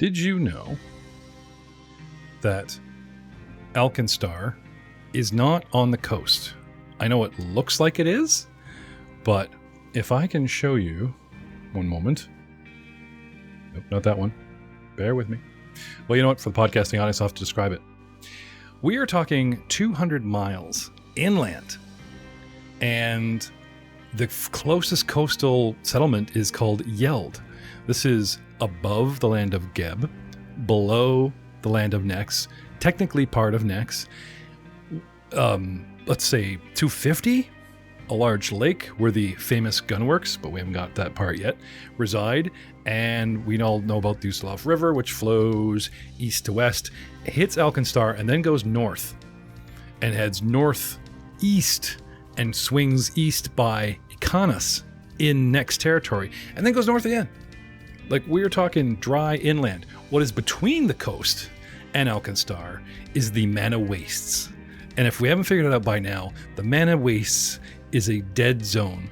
Did you know that AlkenStar is not on the coast? I know it looks like it is, but if I can show you, one moment. Nope, not that one. Bear with me. Well, you know what? For the podcasting audience, I'll have to describe it. We are talking 200 miles inland, and the closest coastal settlement is called Yeld. This is above the land of Geb, below the land of Nex, technically part of Nex. Let's say 250, a large lake where the famous gunworks, but we haven't got that part yet, reside. And we all know about the Usalov River, which flows east to west, hits AlkenStar, and then goes north and heads northeast and swings east by Ikanos in Nex territory, and then goes north again. Like, we're talking dry inland. What is between the coast and AlkenStar is the Mana Wastes. And if we haven't figured it out by now, the Mana Wastes is a dead zone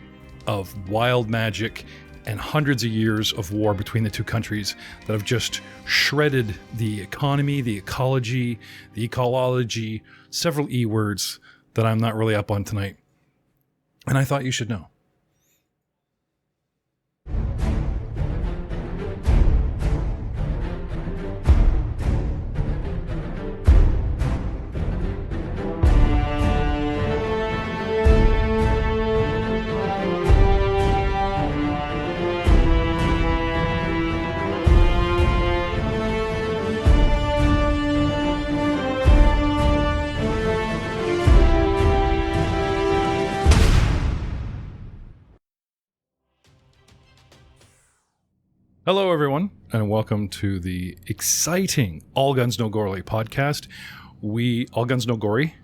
of wild magic and hundreds of years of war between the two countries that have just shredded the economy, the ecology, the ecology, several E words that I'm not really up on tonight. And I thought you should know. Hello, everyone, and welcome to the exciting All Guns No Gory podcast. All Guns No Gory.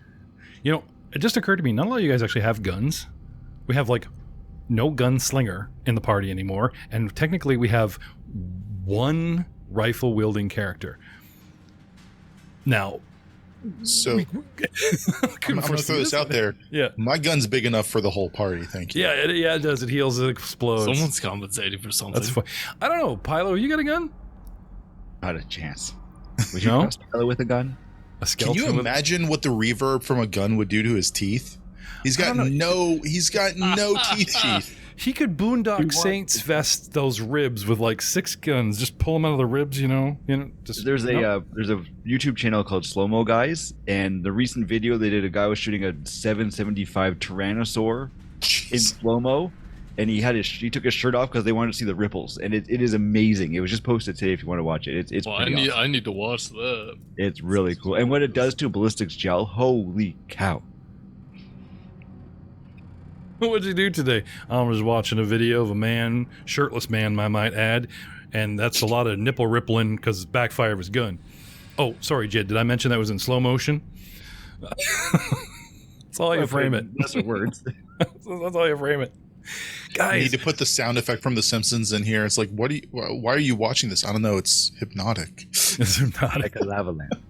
You know, it just occurred to me, not a lot of you guys actually have guns. We have, like, no gunslinger in the party anymore, and technically we have one rifle-wielding character. Now, so I'm going to throw this out there. Yeah, my gun's big enough for the whole party. Thank you. Yeah, it does. It heals. It explodes. Someone's compensating for something. That's fine. I don't know, Pilo. You got a gun? Not a chance. Would you trust Pilo with a gun? A skeleton? Can you imagine what the reverb from a gun would do to his teeth? He's got no teeth sheath. He could Boondock Saints vest those ribs with like 6 guns. Just pull them out of the ribs, you know. Just there's a YouTube channel called Slow-Mo Guys, and the recent video they did, a guy was shooting a 775 Tyrannosaur in slow-mo, and he took his shirt off because they wanted to see the ripples, and it is amazing. It was just posted today if you want to watch it. It's well, pretty awesome. I need to watch that. It's really cool, and what it does to ballistics gel, holy cow. What did you do today? I was watching a video of a man, shirtless man, I might add, and that's a lot of nipple rippling because it backfired of his gun. Oh, sorry, Jed. Did I mention that was in slow motion? That's all you frame it. Lesser words. That's all you frame it. Guys, I need to put the sound effect from The Simpsons in here. It's like, why are you watching this? I don't know. It's hypnotic. It's hypnotic. Like a lava lamp.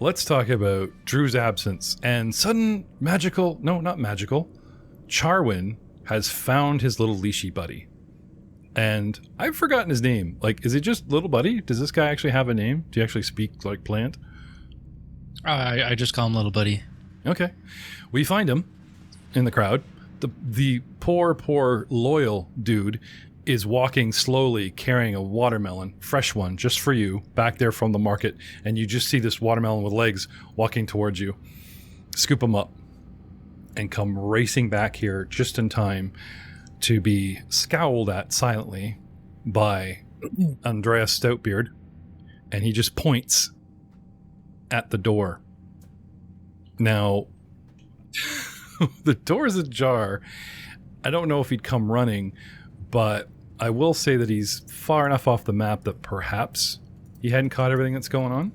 Let's talk about Drew's absence and sudden not magical. Charwin has found his little leashy buddy. And I've forgotten his name. Like, is he just little buddy? Does this guy actually have a name? Do you actually speak like plant? I just call him little buddy. Okay. We find him in the crowd. The poor loyal dude is walking slowly carrying a watermelon, fresh one, just for you, back there from the market, and you just see this watermelon with legs walking towards you. Scoop him up and come racing back here just in time to be scowled at silently by Andreas Stoutbeard, and he just points at the door. Now, the door is ajar. I don't know if he'd come running, but I will say that he's far enough off the map that perhaps he hadn't caught everything that's going on.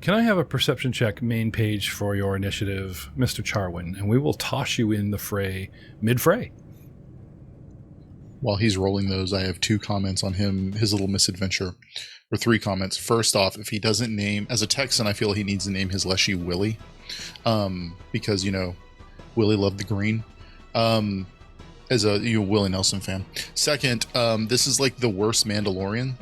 Can I have a perception check main page for your initiative, Mr. Charwin, and we will toss you in the fray, mid-fray. While he's rolling those, I have 2 comments on his little misadventure, or 3 comments. First off, if he doesn't name, as a Texan, I feel he needs to name his Leshy Willie, because, Willie loved the green. as a Willie Nelson fan. Second, this is like the worst Mandalorian.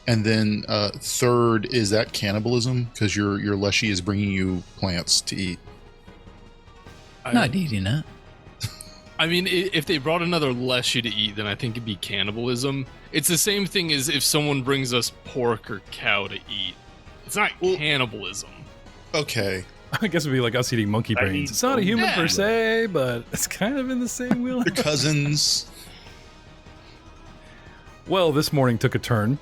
And then third, is that cannibalism? Because your Leshy is bringing you plants to eat. Not eating it. I mean, if they brought another Leshy to eat, then I think it'd be cannibalism. It's the same thing as if someone brings us pork or cow to eat. It's not cannibalism. Okay. I guess it'd be like us eating monkey brains. It's not a human per se, but it's kind of in the same wheel. Your cousins. Well, this morning took a turn.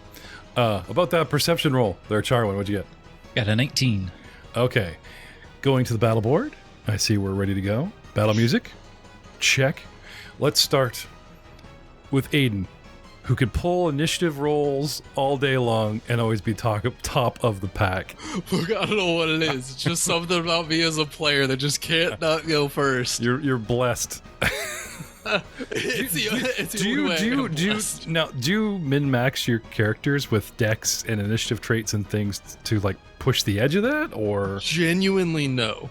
About that perception roll there, Charwin, what'd you get? Got a 19. Okay. Going to the battle board. I see we're ready to go. Battle music. Check. Let's start with Aiden, who could pull initiative rolls all day long and always be top of the pack. Look, I don't know what it is. It's just something about me as a player that just can't not go first. You're blessed. Do you min-max your characters with dex and initiative traits and things to like push the edge of that, or Genuinely no.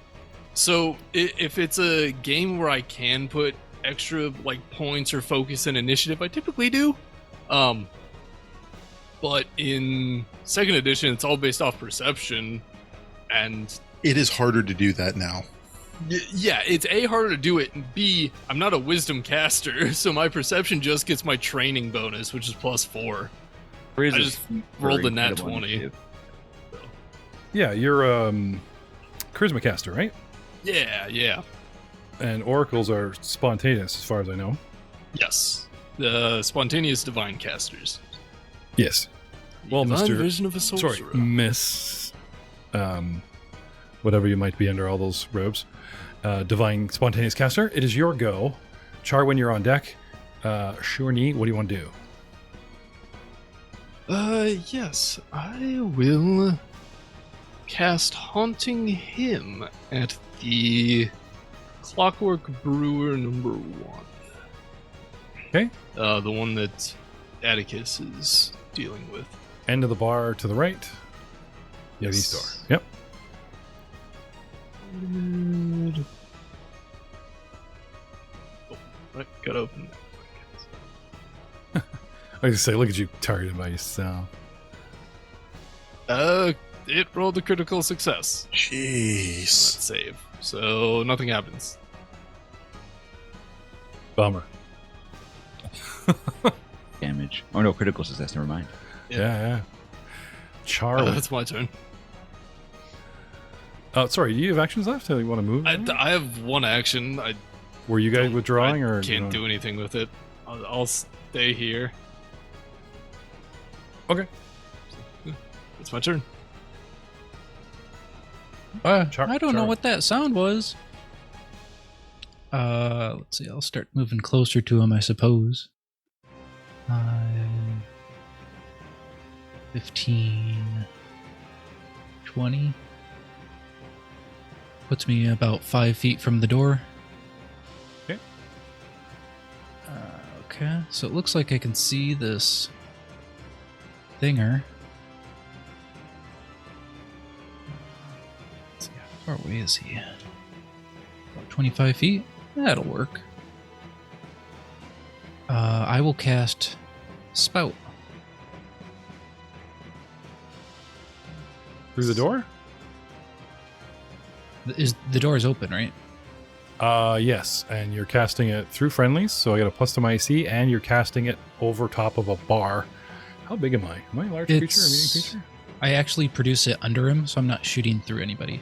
So if it's a game where I can put extra like points or focus and initiative, I typically do. But in second edition, it's all based off perception, and It is harder to do that now. yeah, it's A, harder to do it, and B, I'm not a wisdom caster, so my perception just gets my training bonus, which is +4. I just rolled a nat 20. yeah, you're charisma caster, right? Yeah. And oracles are spontaneous, as far as I know. Yes. The spontaneous divine casters. Yes. Well, Divine Mr. Vision of a sorcerer. Sorry, Miss, whatever you might be under all those robes, divine spontaneous caster. It is your go. Charwin, you're on deck. Shorny, what do you want to do? Yes, I will cast Haunting Hymn at the Clockwork Brewer #1. Okay. The one that Atticus is dealing with. End of the bar to the right. Yeah, Yes. east door. Yep. Oh, right, gotta open I was gonna say, look at you targeted by yourself. that. It rolled a critical success. Jeez. Let's save. So nothing happens. Bummer. Damage. Oh no, critical success. Never mind. Yeah. Charwin. That's my turn. Sorry, do you have actions left? Do you want to move? I have one action. I Were you guys withdrawing, or can't do anything with it. I'll stay here. Okay. It's my turn. I don't know Char- what that sound was. Let's see. I'll start moving closer to him, I suppose. 15, 20. Puts me about 5 feet from the door. Okay. Okay, so it looks like I can see this thinger. Let's see, how far away is he? About 25 feet? That'll work. I will cast Spout. Through the door? The door is open, right? Yes, and you're casting it through friendlies, so I got a plus to my AC, and you're casting it over top of a bar. How big am I? Am I a large creature or a medium creature? I actually produce it under him, so I'm not shooting through anybody.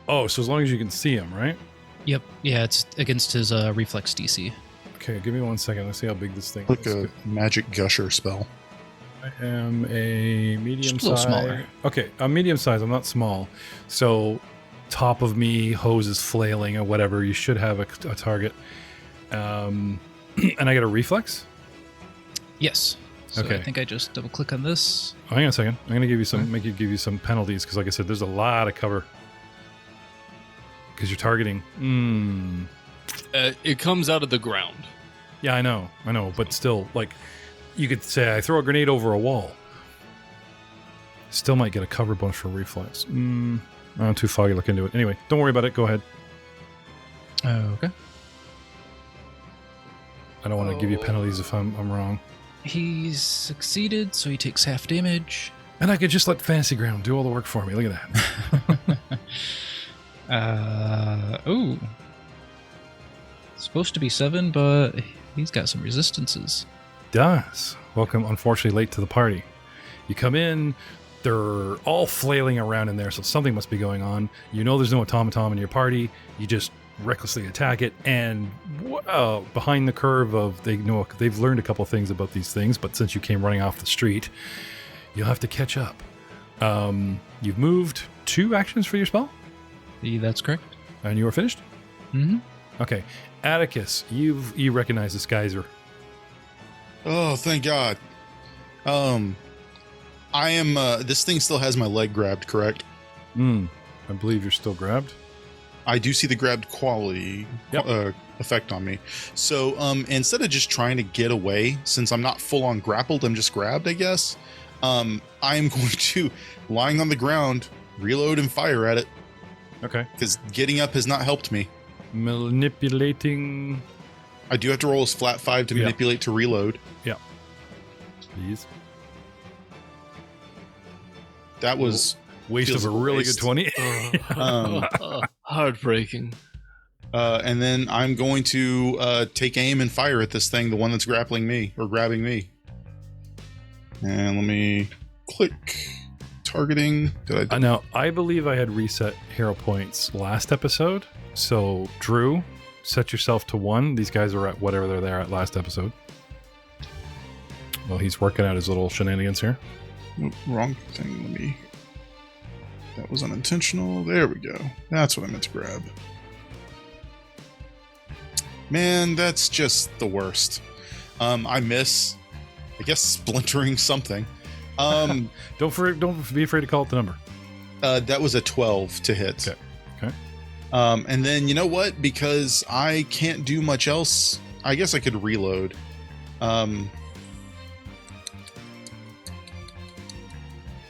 Oh, so as long as you can see him, right? Yep. Yeah, it's against his reflex DC. Okay, give me 1 second. Let's see how big this thing Like is. a magic gusher spell. I am a medium Just a little size. smaller. Okay, I'm medium size. I'm not small. So, top of me, hose is flailing or whatever. You should have a target. And I get a reflex. Yes. So Okay. I think I just double click on this. Oh, hang on a second. I'm gonna give you some, give you some penalties because, like I said, there's a lot of cover because you're targeting. It comes out of the ground. Yeah, I know, but still, like, you could say I throw a grenade over a wall. Still might get a cover bonus for reflex. I'm too foggy. Look into it. Anyway, don't worry about it. Go ahead. Okay. I don't want to give you penalties if I'm wrong. He's succeeded, so he takes half damage. And I could just let Fantasy Ground do all the work for me. Look at that. Oh. Supposed to be 7, but he's got some resistances. Does. Welcome, unfortunately, late to the party. You come in, they're all flailing around in there, so something must be going on. You know there's no automaton in your party. You just recklessly attack it, and behind the curve of they've learned a couple things about these things, but since you came running off the street, you'll have to catch up. You've moved 2 actions for your spell, That's correct. and you are finished. Mm-hmm. Okay, Atticus, you recognize this geyser. Oh, thank God. I am. This thing still has my leg grabbed, correct? I believe you're still grabbed. I do see the grabbed quality effect on me. So instead of just trying to get away, since I'm not full on grappled, I'm just grabbed, I guess. I am going to, lying on the ground, reload and fire at it. Okay. Because getting up has not helped me. Manipulating. I do have to roll a flat 5 to manipulate to reload. Yeah. Please. That was waste of a really good 20. Heartbreaking. And then I'm going to take aim and fire at this thing, the one that's grappling me or grabbing me. And let me click targeting. Did I? Now, I believe I had reset hero points last episode. So, Drew, set yourself to 1. These guys are at whatever they're there at last episode. Well, he's working out his little shenanigans here. Oop, wrong thing. Let me. That was unintentional. There we go. That's what I meant to grab. Man, that's just the worst. I miss, I guess, splintering something. Don't be afraid to call it the number. That was a 12 to hit. Okay. And then, you know what? Because I can't do much else, I guess I could reload.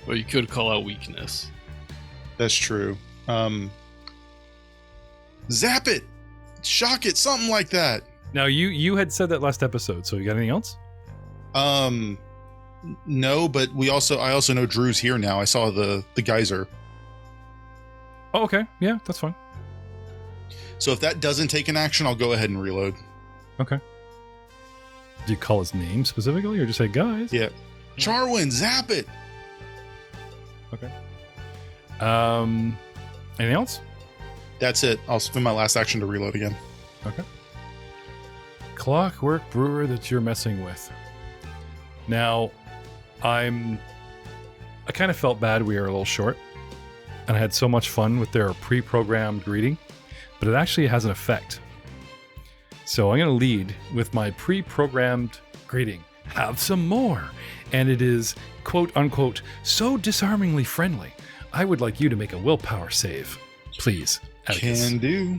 Or you could call out weakness. That's true. Zap it! Shock it! Something like that! Now, you had said that last episode, so you got anything else? No, but I also know Drew's here now. I saw the geyser. Oh, okay. Yeah, that's fine. So if that doesn't take an action, I'll go ahead and reload. Okay. Do you call his name specifically, or just say, guys? Yeah. Charwin, zap it! Okay. Anything else? That's it. I'll spend my last action to reload again. Okay. Clockwork Brewer that you're messing with. Now, I kind of felt bad we were a little short, and I had so much fun with their pre-programmed greeting, but it actually has an effect. So I'm going to lead with my pre-programmed greeting. Have some more. And it is, quote unquote, so disarmingly friendly. I would like you to make a willpower save. Please. Atticus. Can do.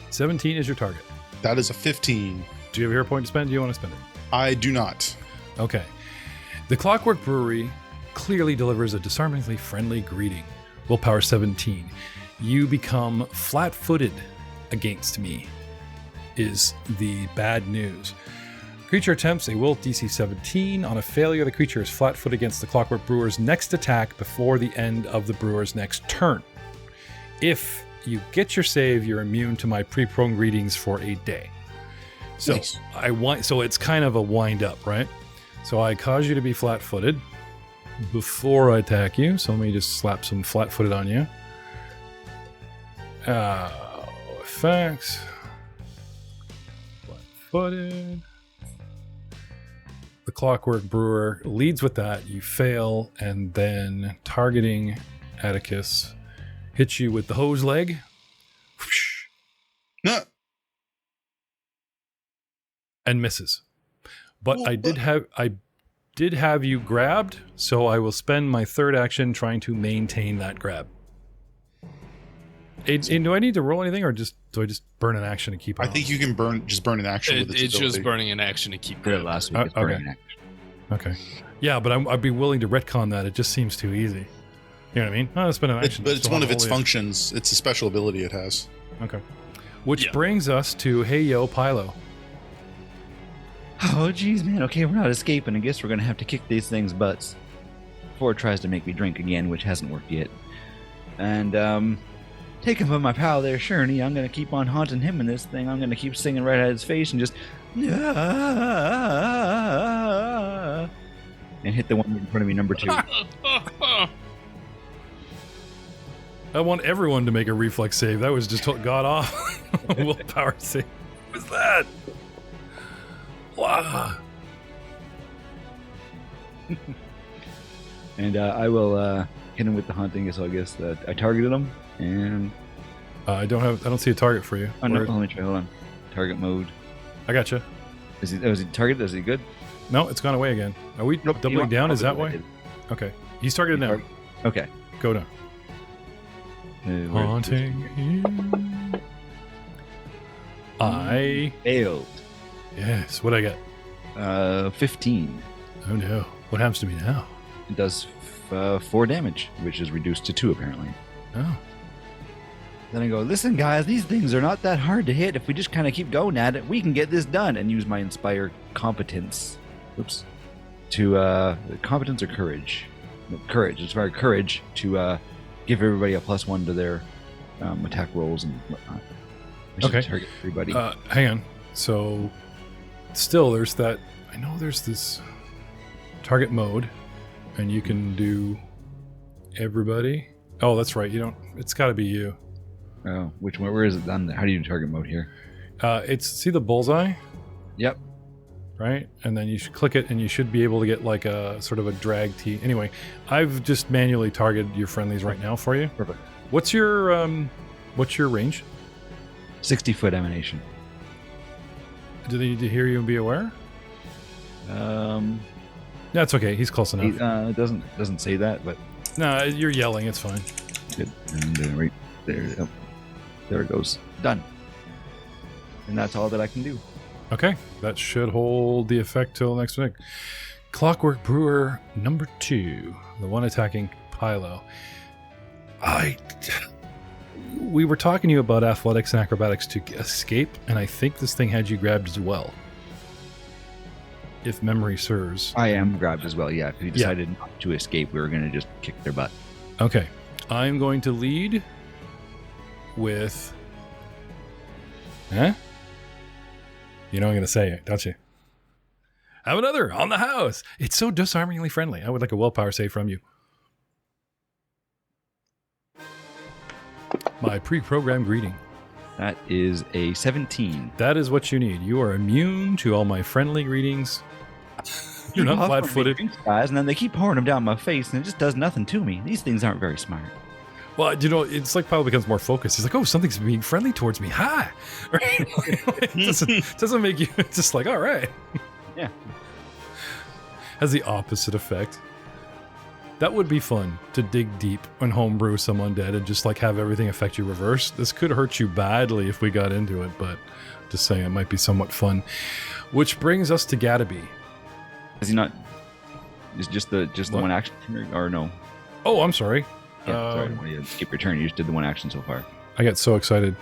17 is your target. That is a 15. Do you have a hero point to spend? Do you want to spend it? I do not. Okay. The Clockwork Brewery clearly delivers a disarmingly friendly greeting. Willpower 17. You become flat-footed against me, is the bad news. Creature attempts a will DC 17. On a failure, the creature is flat-footed against the Clockwork Brewer's next attack before the end of the Brewer's next turn. If you get your save, you're immune to my pre-prone greetings for a day. So nice. So it's kind of a wind up, right? So I cause you to be flat-footed before I attack you. So let me just slap some flat-footed on you. Effects. Flat-footed. The Clockwork Brewer leads with that. You fail, and then targeting Atticus hits you with the hose leg. No. And misses. But I did have you grabbed, so I will spend my third action trying to maintain that grab. Aiden, do I need to roll anything, or do I just burn an action to keep it I on? think you can burn an action with its It's ability. just burning an action to keep Did it grabbing. last week. It's Okay. burning action. Okay. Yeah, but I'd be willing to retcon that. It just seems too easy. You know what I mean? Oh, spend an action. But it's Still one have of its all the- functions. It's a special ability it has. Okay. Which brings us to Hey Yo Pilo. Oh, jeez, man. Okay, we're not escaping. I guess we're going to have to kick these things' butts. Before it tries to make me drink again, which hasn't worked yet. And, taking from my pal there, Sherney, I'm going to keep on haunting him in this thing. I'm going to keep singing right at his face and just... and hit the one in front of me, number 2. I want everyone to make a reflex save. That was just god off. Willpower save. What was that? Wow. And I will hit him with the haunting, so I guess I targeted him, and... I don't see a target for you. Oh, no, let me try, hold on. Target mode. I gotcha. Was he targeted? Is he good? No, it's gone away again. Are we doubling down? Is that why? Okay. He's targeted now. Okay. Go down. Haunting him. I failed. Yes. What'd I get? 15. Oh no. What happens to me now? It does 4 damage, which is reduced to 2 apparently. Oh. Then I go, listen guys, these things are not that hard to hit. If we just kind of keep going at it, we can get this done. And use my Inspire Competence. Oops. To, competence or courage? No, courage. Inspire Courage to give everybody a +1 to their attack rolls and whatnot. Okay. Target everybody. Hang on. So, still, there's that... I know there's this target mode, and you can do everybody. Oh, that's right. You don't... It's got to be you. Oh, which one? Where is it done? How do you do target mode here? See the bullseye? Yep. Right? And then you should click it, and you should be able to get like a sort of a drag T. Anyway, I've just manually targeted your friendlies right now for you. Perfect. What's your range? 60-foot emanation. Do they need to hear you and be aware? That's okay. He's close enough. It doesn't say that, but no, you're yelling. It's fine. Good. And right there. Oh, there it goes. Done. And that's all that I can do. Okay, that should hold the effect till next week. Clockwork Brewer number 2, the one attacking Pilo. We were talking to you about athletics and acrobatics to escape, and I think this thing had you grabbed as well. If memory serves. I am grabbed as well, yeah. If you decided not to escape, we were going to just kick their butt. Okay. I'm going to lead with... Huh? You know I'm going to say it, don't you? Have another on the house. It's so disarmingly friendly. I would like a willpower save from you. My pre-programmed greeting. That is a 17. That is what you need. You are immune to all my friendly greetings. You're not flat-footed. Guys, and then they keep pouring them down my face, and it just does nothing to me. These things aren't very smart. Well, you know, it's like Pyle becomes more focused. He's like, oh, something's being friendly towards me. Hi. Right? It doesn't make you just like, all right. Yeah. Has the opposite effect. That would be fun, to dig deep and homebrew some undead and just like have everything affect you reverse. This could hurt you badly if we got into it, but just saying it might be somewhat fun. Which brings us to Gadaby. Is he not... Is just the one action, or no? Oh, I'm sorry. Yeah, sorry, I didn't want you to skip your turn. You just did the one action so far. I got so excited.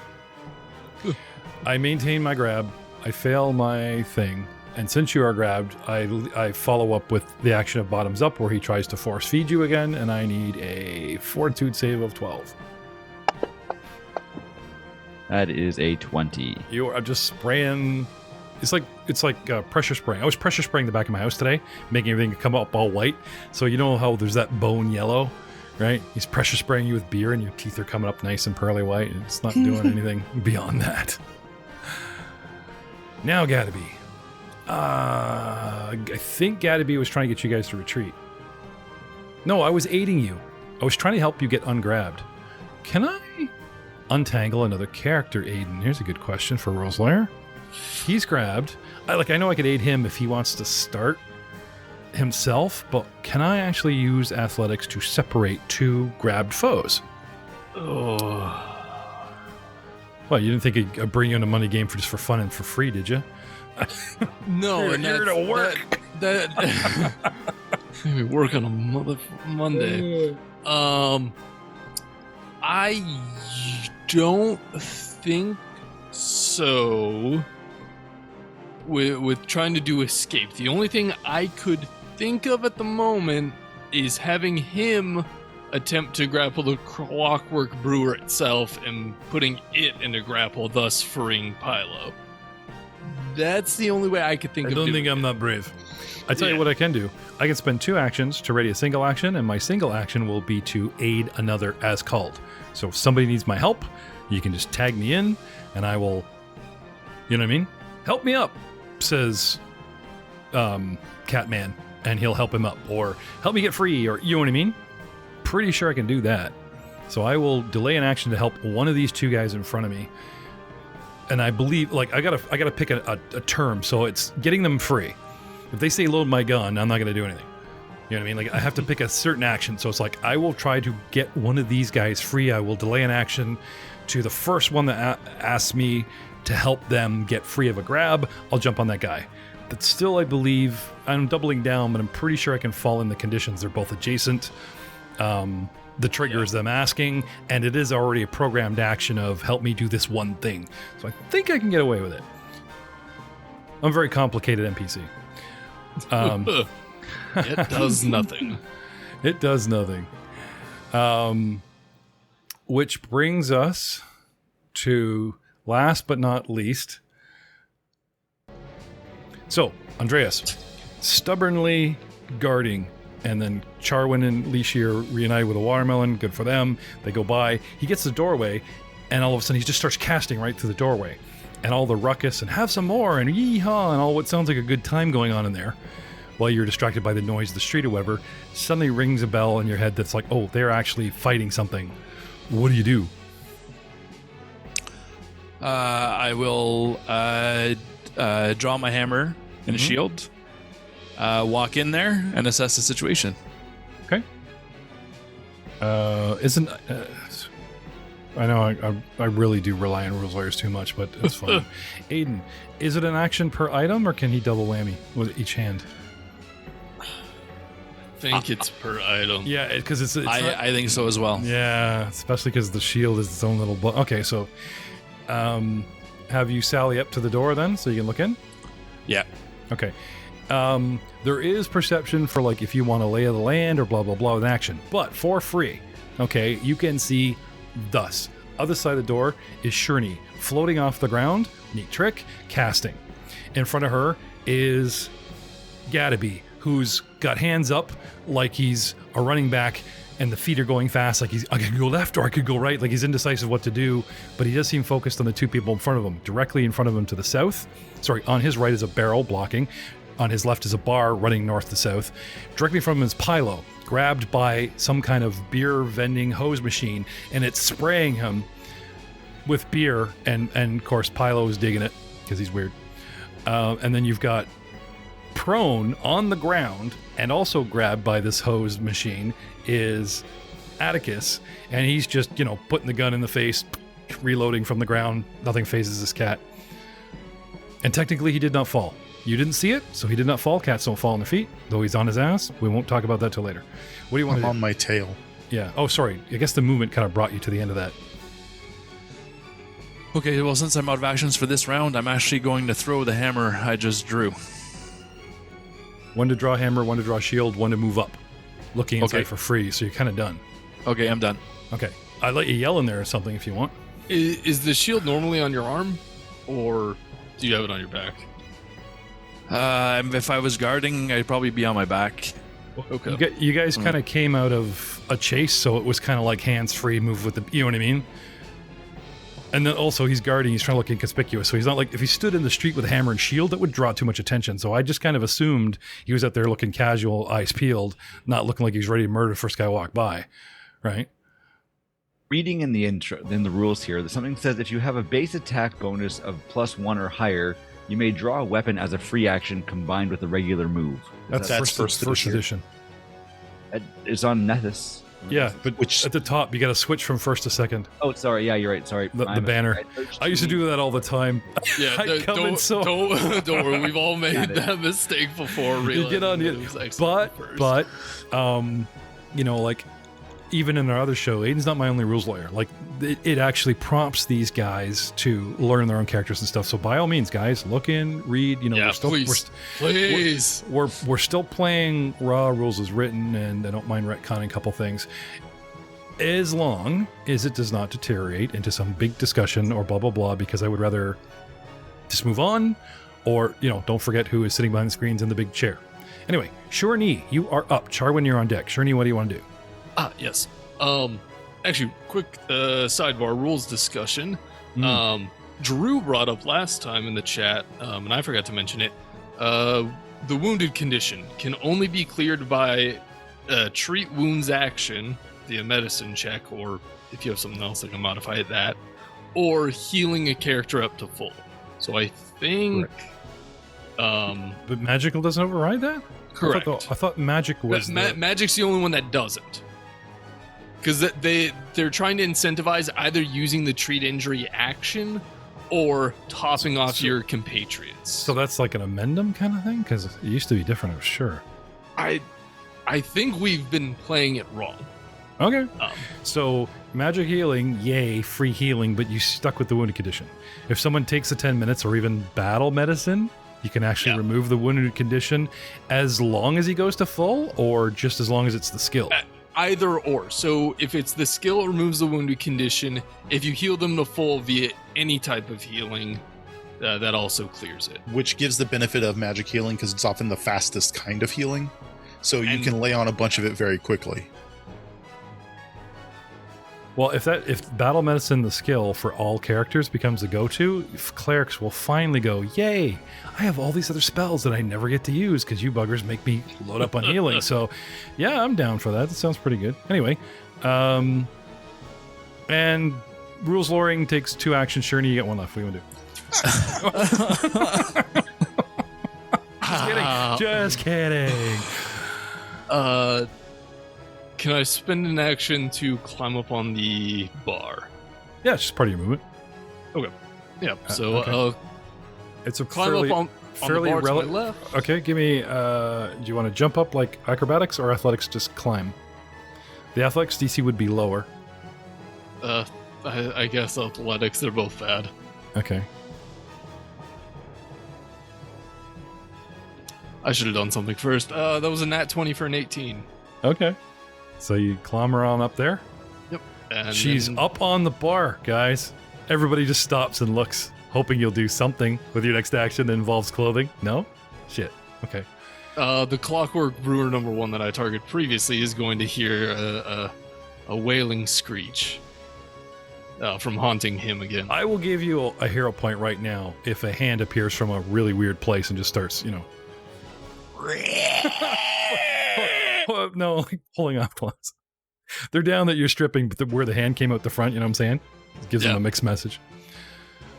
I maintain my grab. I fail my thing. And since you are grabbed, I follow up with the action of bottoms up where he tries to force feed you again, and I need a fortitude save of 12. That is a 20. I'm just spraying. It's like pressure spraying. I was pressure spraying the back of my house today, making everything come up all white. So you know how there's that bone yellow, right? He's pressure spraying you with beer, and your teeth are coming up nice and pearly white. And it's not doing anything beyond that. Now Gadaby. I think Gadaby was trying to get you guys to retreat. No, I was aiding you. I was trying to help you get ungrabbed. Can I untangle another character, Aiden? Here's a good question for Roselair. He's grabbed. I know I could aid him if he wants to start himself, but can I actually use athletics to separate two grabbed foes? Oh. Well, you didn't think I'd bring you in a money game just for fun and for free, did you? No, you're here to work. That we work on a Monday. I don't think So, with trying to do escape, the only thing I could think of at the moment is having him attempt to grapple the clockwork brewer itself and putting it in a grapple, thus freeing Pylo. That's the only way I could think of I don't think doing I'm it. that brave. I tell you what I can do. I can spend 2 actions to ready a single action, and my single action will be to aid another as called. So if somebody needs my help, you can just tag me in, and I will, you know what I mean? Help me up, says Catman, and he'll help him up. Or help me get free, or you know what I mean? Pretty sure I can do that. So I will delay an action to help one of these 2 guys in front of me. And I believe, like, I gotta pick a term, so it's getting them free. If they say load my gun, I'm not gonna do anything. You know what I mean? Like, I have to pick a certain action, so it's like, I will try to get one of these guys free. I will delay an action to the first one that asks me to help them get free of a grab. I'll jump on that guy. But still, I believe, I'm doubling down, but I'm pretty sure I can fall in the conditions. They're both adjacent. The trigger is them asking, and it is already a programmed action of help me do this one thing. So I think I can get away with it. I'm a very complicated NPC. It does nothing. It does nothing. Which brings us to last but not least. So, Andreas, stubbornly guarding, and then Charwin and Leashier reunite with a watermelon. Good for them. They go by. He gets to the doorway, and all of a sudden he just starts casting right through the doorway. And all the ruckus and have some more and yee-haw and all what sounds like a good time going on in there while you're distracted by the noise of the street or whatever, suddenly rings a bell in your head that's like, oh, they're actually fighting something. What do? I will draw my hammer and a shield, walk in there, and assess the situation. Okay. I know I really do rely on rules lawyers too much, but it's fine. Aiden, is it an action per item, or can he double whammy with each hand? I think it's per item. Yeah, because it's I think so as well. Yeah, especially because the shield is its own little... Okay, so have you sally up to the door then, so you can look in? Yeah. Okay. There is perception for, like, if you want to lay of the land or blah, blah, blah with action. But for free, okay, you can see thus. Other side of the door is Shurney, floating off the ground, neat trick, casting. In front of her is Gadaby, who's got hands up like he's a running back, and the feet are going fast, like I could go left or I could go right, like he's indecisive what to do, but he does seem focused on the 2 people in front of him. Directly in front of him to the south, on his right is a barrel blocking, on his left is a bar running north to south. Directly from him is Pylo, grabbed by some kind of beer vending hose machine, and it's spraying him with beer, and of course Pylo is digging it, because he's weird. And then you've got prone on the ground, and also grabbed by this hose machine, is Atticus, and he's just, putting the gun in the face, reloading from the ground. Nothing phases this cat. And technically he did not fall. You didn't see it, so he did not fall. Cats don't fall on their feet, though he's on his ass. We won't talk about that till later. What do you want to do? I'm on my tail. Yeah. Oh, sorry. I guess the movement kind of brought you to the end of that. Okay, well, since I'm out of actions for this round, I'm actually going to throw the hammer I just drew. One to draw hammer, one to draw shield, one to move up. Looking inside Okay. for free, so you're kind of done. Okay, I'm done. Okay. I'd let you yell in there or something if you want. Is the shield normally on your arm, or do you have it on your back? If I was guarding, I'd probably be on my back. Okay. You guys kind of came out of a chase, so it was kind of like hands-free, move with the... You know what I mean? And then also he's guarding, he's trying to look inconspicuous, so he's not like... If he stood in the street with a hammer and shield, that would draw too much attention, so I just kind of assumed he was out there looking casual, eyes peeled, not looking like he's ready to murder the first guy walk by, right? Reading in the rules here, something says if you have a base attack bonus of +1 or higher, you may draw a weapon as a free action combined with a regular move. That's first edition. It's on Nethys. Yeah, but at the top, you got to switch from first to second. Oh, sorry. Yeah, you're right. Sorry. The banner. I used to do that all the time. Yeah, don't worry. We've all made that mistake before. You get on it, but even in our other show, Aiden's not my only rules lawyer. Like, it actually prompts these guys to learn their own characters and stuff. So by all means, guys, look in, read. You know, Yeah, please. We're still playing raw rules as written, and I don't mind retconning a couple things, as long as it does not deteriorate into some big discussion or blah blah blah. Because I would rather just move on, or don't forget who is sitting behind the screens in the big chair. Anyway, Shorney, you are up. Charwin, you're on deck. Shorney, what do you want to do? Yes. Actually, quick sidebar rules discussion. Drew brought up last time in the chat, and I forgot to mention it. The wounded condition can only be cleared by treat wounds action via medicine check, or if you have something else that can modify that, or healing a character up to full. So I think. But magical doesn't override that? Correct. I thought magic was. Magic's the only one that doesn't. Because they're trying to incentivize either using the treat injury action or topping off your compatriots. So that's like an amendum kind of thing? Because it used to be different, I'm sure. I think we've been playing it wrong. Okay. So magic healing, yay, free healing, but you stuck with the wounded condition. If someone takes the 10 minutes or even battle medicine, you can actually remove the wounded condition as long as he goes to full, or just as long as it's the skill? Either or. So if it's the skill, it removes the wounded condition. If you heal them to full via any type of healing, that also clears it. Which gives the benefit of magic healing because it's often the fastest kind of healing. So you can lay on a bunch of it very quickly. Well, if battle medicine, the skill for all characters, becomes the go-to, clerics will finally go, yay, I have all these other spells that I never get to use because you buggers make me load up on healing. So, yeah, I'm down for that. That sounds pretty good. Anyway, and rules lawyering takes 2 actions. Shirney, you get 1 left. What do you want to do? Just kidding. Can I spend an action to climb up on the bar? Yeah, it's just part of your movement. Okay. Yeah. So okay. It's a climb fairly, up on fairly the bar to my left. Okay, give me. Do you want to jump up like acrobatics or athletics? Just climb. The athletics DC would be lower. I guess athletics. They're both bad. Okay. I should have done something first. That was a nat 20 for an 18. Okay. So you clamber on up there? Yep. And she's up on the bar, guys. Everybody just stops and looks, hoping you'll do something with your next action that involves clothing. No? Shit. Okay. The clockwork brewer number 1 that I targeted previously is going to hear a wailing screech from haunting him again. I will give you a hero point right now if a hand appears from a really weird place and just starts, no, like pulling off clothes. They're down that you're stripping, but where the hand came out the front, you know what I'm saying? It gives them a mixed message.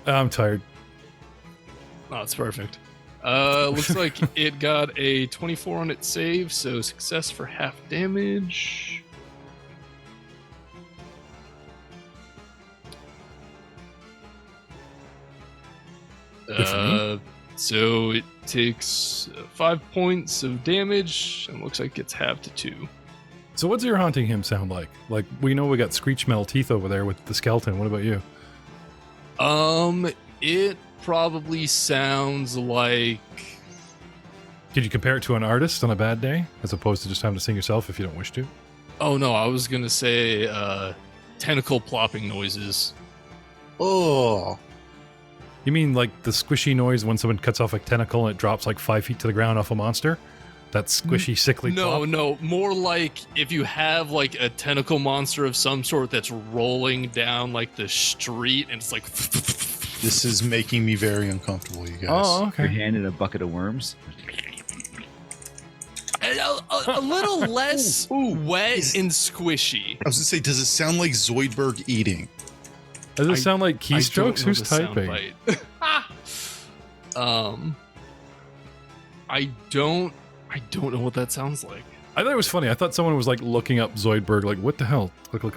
I'm tired. Oh, it's perfect. Looks like it got a 24 on its save, so success for half damage. So it takes 5 points of damage, and looks like it gets halved to 2. So what's your haunting him sound like? Like, we know we got screech metal teeth over there with the skeleton. What about you? It probably sounds like... Could you compare it to an artist on a bad day, as opposed to just having to sing yourself if you don't wish to? Oh no, I was gonna say tentacle plopping noises. Oh. You mean like the squishy noise when someone cuts off a tentacle and it drops like 5 feet to the ground off a monster? That squishy, sickly plop? No, more like if you have like a tentacle monster of some sort that's rolling down like the street and it's like... This is making me very uncomfortable, you guys. Oh, okay. Your hand in a bucket of worms. A little less wet and squishy. I was gonna say, does it sound like Zoidberg eating? Does it sound like keystrokes? Who's typing? I don't know what that sounds like. I thought it was funny. I thought someone was like looking up Zoidberg, like, what the hell? Click. You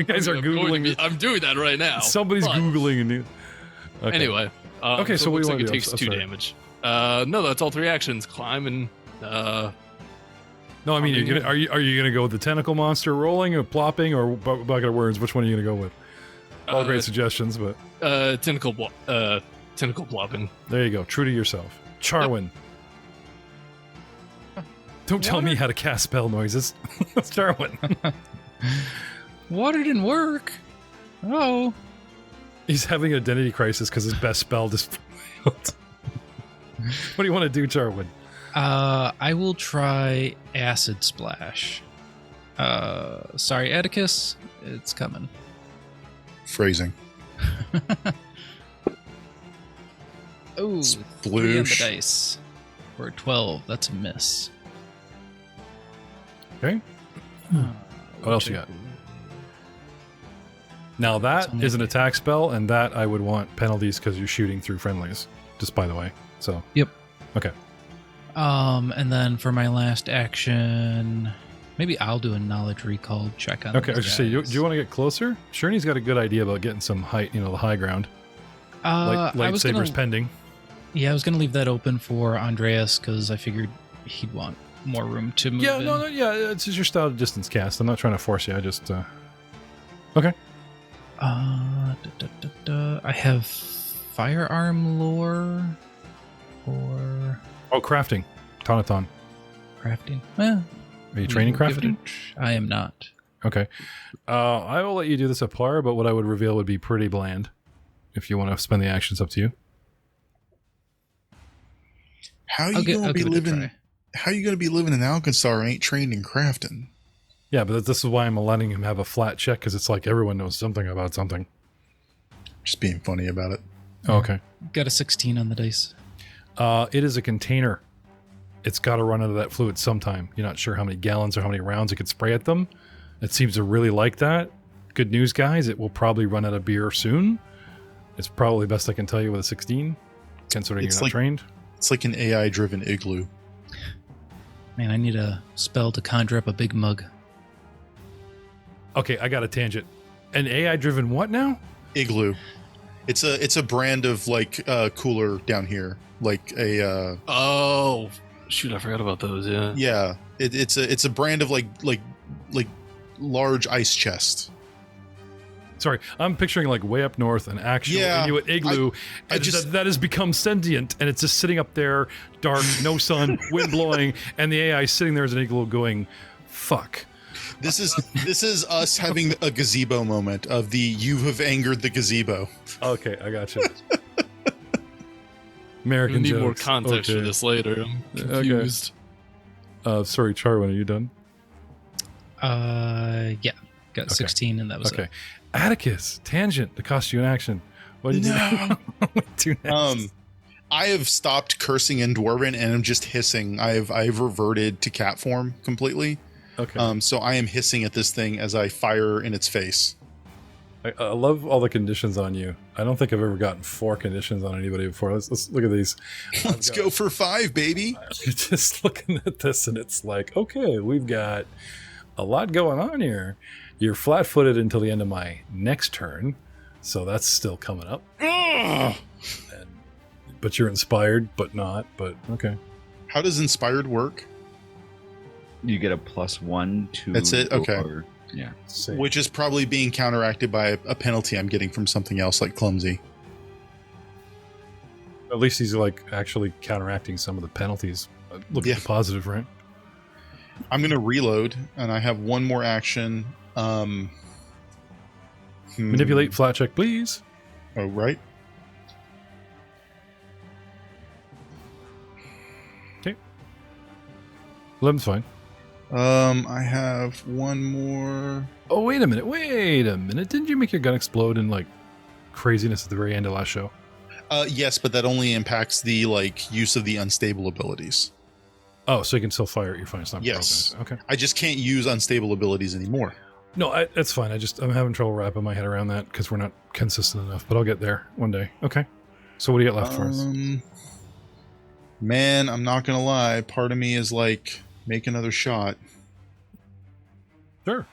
guys are Googling. I'm doing that right now. Somebody's Googling. And okay. Anyway. Okay, so what do you want to do? It takes 2 damage. No, that's all 3 actions. Climb and No, I mean, are you gonna go with the tentacle monster rolling or plopping or bucket of worms? Which one are you gonna go with? All great suggestions, but tentacle plopping. there you go. True to yourself, Charwin. Don't tell me how to cast spell noises. That's Charwin. Water didn't work. Oh. He's having an identity crisis because his best spell just failed. What do you want to do, Charwin? I will try Acid Splash. Sorry, Atticus. It's coming. Phrasing. Oh, 3 on the Sploosh. dice. For 12. That's a miss. Okay. What else you got? Now that is an attack spell, and that I would want penalties because you're shooting through friendlies. Just by the way. So. Yep. Okay. And then for my last action, maybe I'll do a knowledge recall check on. Okay. I was these just say, do guys. you want to get closer? Sherney's got a good idea about getting some height. The high ground. Lightsabers pending. Yeah, I was gonna leave that open for Andreas because I figured he'd want more room to move. Yeah. in. No. Yeah. It's just your style of distance cast. I'm not trying to force you. I just. Okay. I have firearm lore or Oh, crafting. Taunathon. crafting. Well, Are you training we will give it crafting? I am not. Okay. I will let you do this at par, but what I would reveal would be pretty bland. If you want to spend the actions, up to you. How are I'll you gonna be give it a living? try. How you gonna be living in AlkenStar and ain't trained in crafting? Yeah, but this is why I'm letting him have a flat check, because it's like everyone knows something about something. Just being funny about it. Okay. Got a 16 on the dice. It is a container. It's got to run out of that fluid sometime. You're not sure how many gallons or how many rounds it could spray at them. It seems to really like that. Good news, guys. It will probably run out of beer soon. It's probably best I can tell you with a 16, considering It's you're not like- trained. It's like an AI-driven igloo. Man, I need a spell to conjure up a big mug. Okay, I got a tangent. An AI-driven what now? Igloo. It's a brand of cooler down here. Like a Oh, shoot! I forgot about those. Yeah. yeah. It's a brand of like large ice chest. Sorry, I'm picturing like way up north an actual Yeah, Inuit igloo that has become sentient, and it's just sitting up there, dark, no sun, wind blowing, and the AI is sitting there as an igloo going, "Fuck." This is us having a gazebo moment of the "you have angered the gazebo." Okay, I got you. We American need more jokes. context for Okay. this later. I'm confused. Sorry, Charwin, are you done? Yeah. Got 16 and that was Okay. it. Atticus, tangent to cost you an action. What did you do? Do next? I have stopped cursing in Dwarven and I'm just hissing. I've reverted to cat form completely. Okay. So I am hissing at this thing as I fire in its face. I love all the conditions on you. I don't think I've ever gotten 4 conditions on anybody before. Let's look at these. Let's go for 5, baby. Just looking at this, and it's like, okay, we've got a lot going on here. You're flat-footed until the end of my next turn, so that's still coming up. But you're inspired, but not. But okay. How does inspired work? You get a +1 to. That's it? Okay. Yeah. Save. Which is probably being counteracted by a penalty I'm getting from something else like clumsy. At least he's like actually counteracting some of the penalties. Look Yeah. at the positive, right? I'm going to reload, and I have one more action. Manipulate flat check, please. Oh, right. Okay. 11's fine. I have one more. Oh, wait a minute. Didn't you make your gun explode in like craziness at the very end of last show? Yes, but that only impacts the use of the unstable abilities. Oh, so you can still fire it. You're fine. It's not Yes. broken. Okay. I just can't use unstable abilities anymore. No, that's fine. I'm having trouble wrapping my head around that because we're not consistent enough. But I'll get there one day. Okay. So what do you got left for us? Man, I'm not gonna lie. Part of me is like, make another shot, Sure.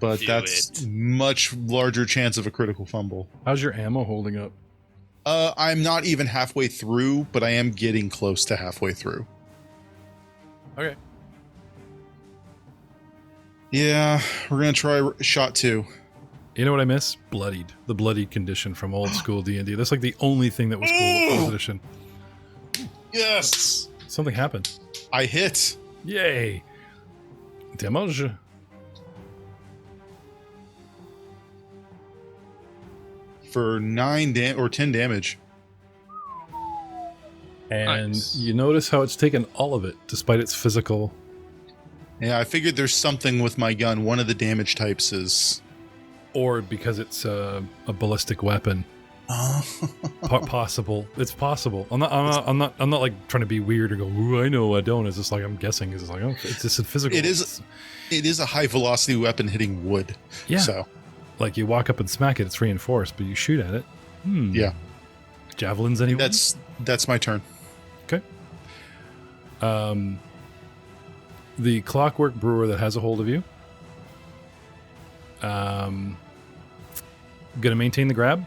but Do that's it. much larger chance of a critical fumble. How's your ammo holding up? I'm not even halfway through, but I am getting close to halfway through. Okay. Yeah, we're gonna try shot 2. You know what I miss? Bloodied. The bloodied condition from old school D&D. That's like the only thing that was cool with 4th edition. Yes! Something happened. I hit. Yay! Damage. For 9 or 10 damage. And Nice. you notice how it's taken all of it, despite its physical. Yeah, I figured there's something with my gun. One of the damage types is... Or because it's a ballistic weapon. Possible. It's possible. I'm not like trying to be weird or go, ooh, I know, I don't. It's just like I'm guessing. It's just like, oh, it's just a physical. It is a high velocity weapon hitting wood. Yeah. So like you walk up and smack it, it's reinforced, but you shoot at it. yeah. Javelins, anyone? That's my turn. Okay. The clockwork brewer that has a hold of you. Gonna maintain the grab.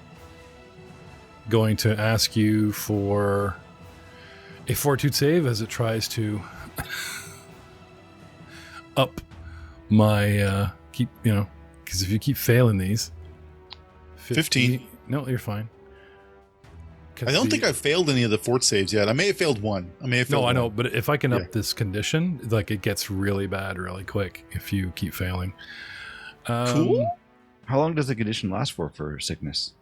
Going to ask you for a fortitude save as it tries to up my because if you keep failing these 15. No, you're fine. I don't think I've failed any of the fort saves yet. I may have failed one. No, I know, but if I can Yeah. up this condition, like it gets really bad really quick if you keep failing. Cool. How long does the condition last for sickness?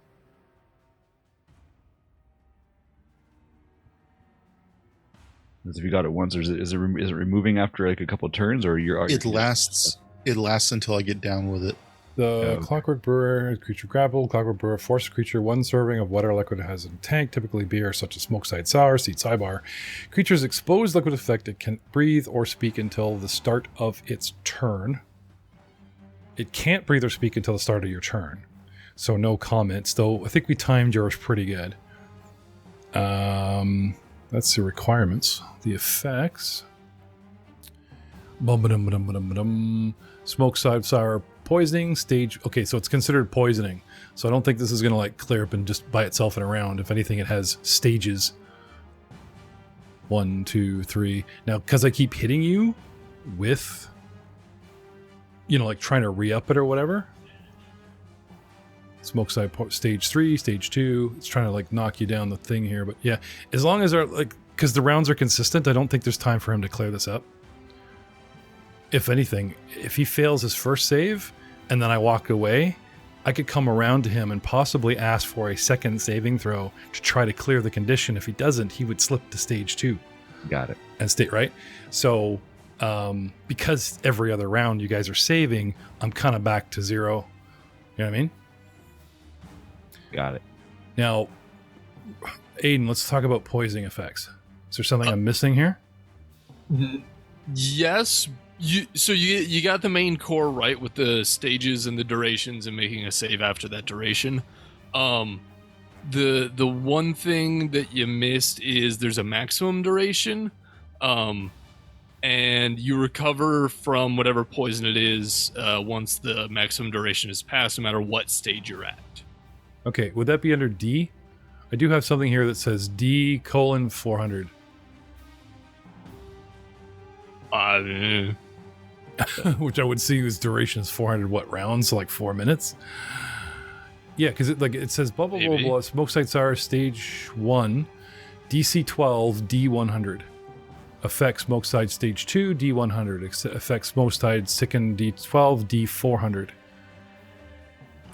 If you got it once, or is it removing after like a couple of turns, or you're? It lasts until I get down with it. The clockwork brewer, creature grappled. Clockwork brewer forces creature one serving of whatever liquid it has in tank, typically beer, such as smoke side sour, seed sidebar. Creature's exposed liquid effect, it can breathe or speak until the start of its turn. It can't breathe or speak until the start of your turn. So no comments, though I think we timed yours pretty good. That's the requirements. The effects. Smoke side sour poisoning stage. Okay, so it's considered poisoning. So I don't think this is gonna like clear up and just by itself in a round. If anything, it has stages. 1, 2, 3. Now, because I keep hitting you with, like trying to re-up it or whatever. Smoke side stage 3, stage 2. It's trying to like knock you down the thing here, but yeah, as long as they're like, because the rounds are consistent, I don't think there's time for him to clear this up. If anything, if he fails his first save and then I walk away, I could come around to him and possibly ask for a second saving throw to try to clear the condition. If he doesn't, he would slip to stage 2. Got it. And stay right. So because every other round you guys are saving, I'm kind of back to 0. You know what I mean? Got it. Now, Aiden, let's talk about poisoning effects. Is there something I'm missing here? Yes. You got the main core right with the stages and the durations and making a save after that duration. The one thing that you missed is there's a maximum duration, and you recover from whatever poison it is once the maximum duration is passed, no matter what stage you're at. Okay, would that be under D? I do have something here that says D:400. Which I would see whose duration is 400 rounds, so like 4 minutes. Yeah, because it says blah blah blah blah. Smoke side sour stage 1, DC 12 D100. Affects smoke side stage 2 D100. Affects smoke side sicken D12 D400.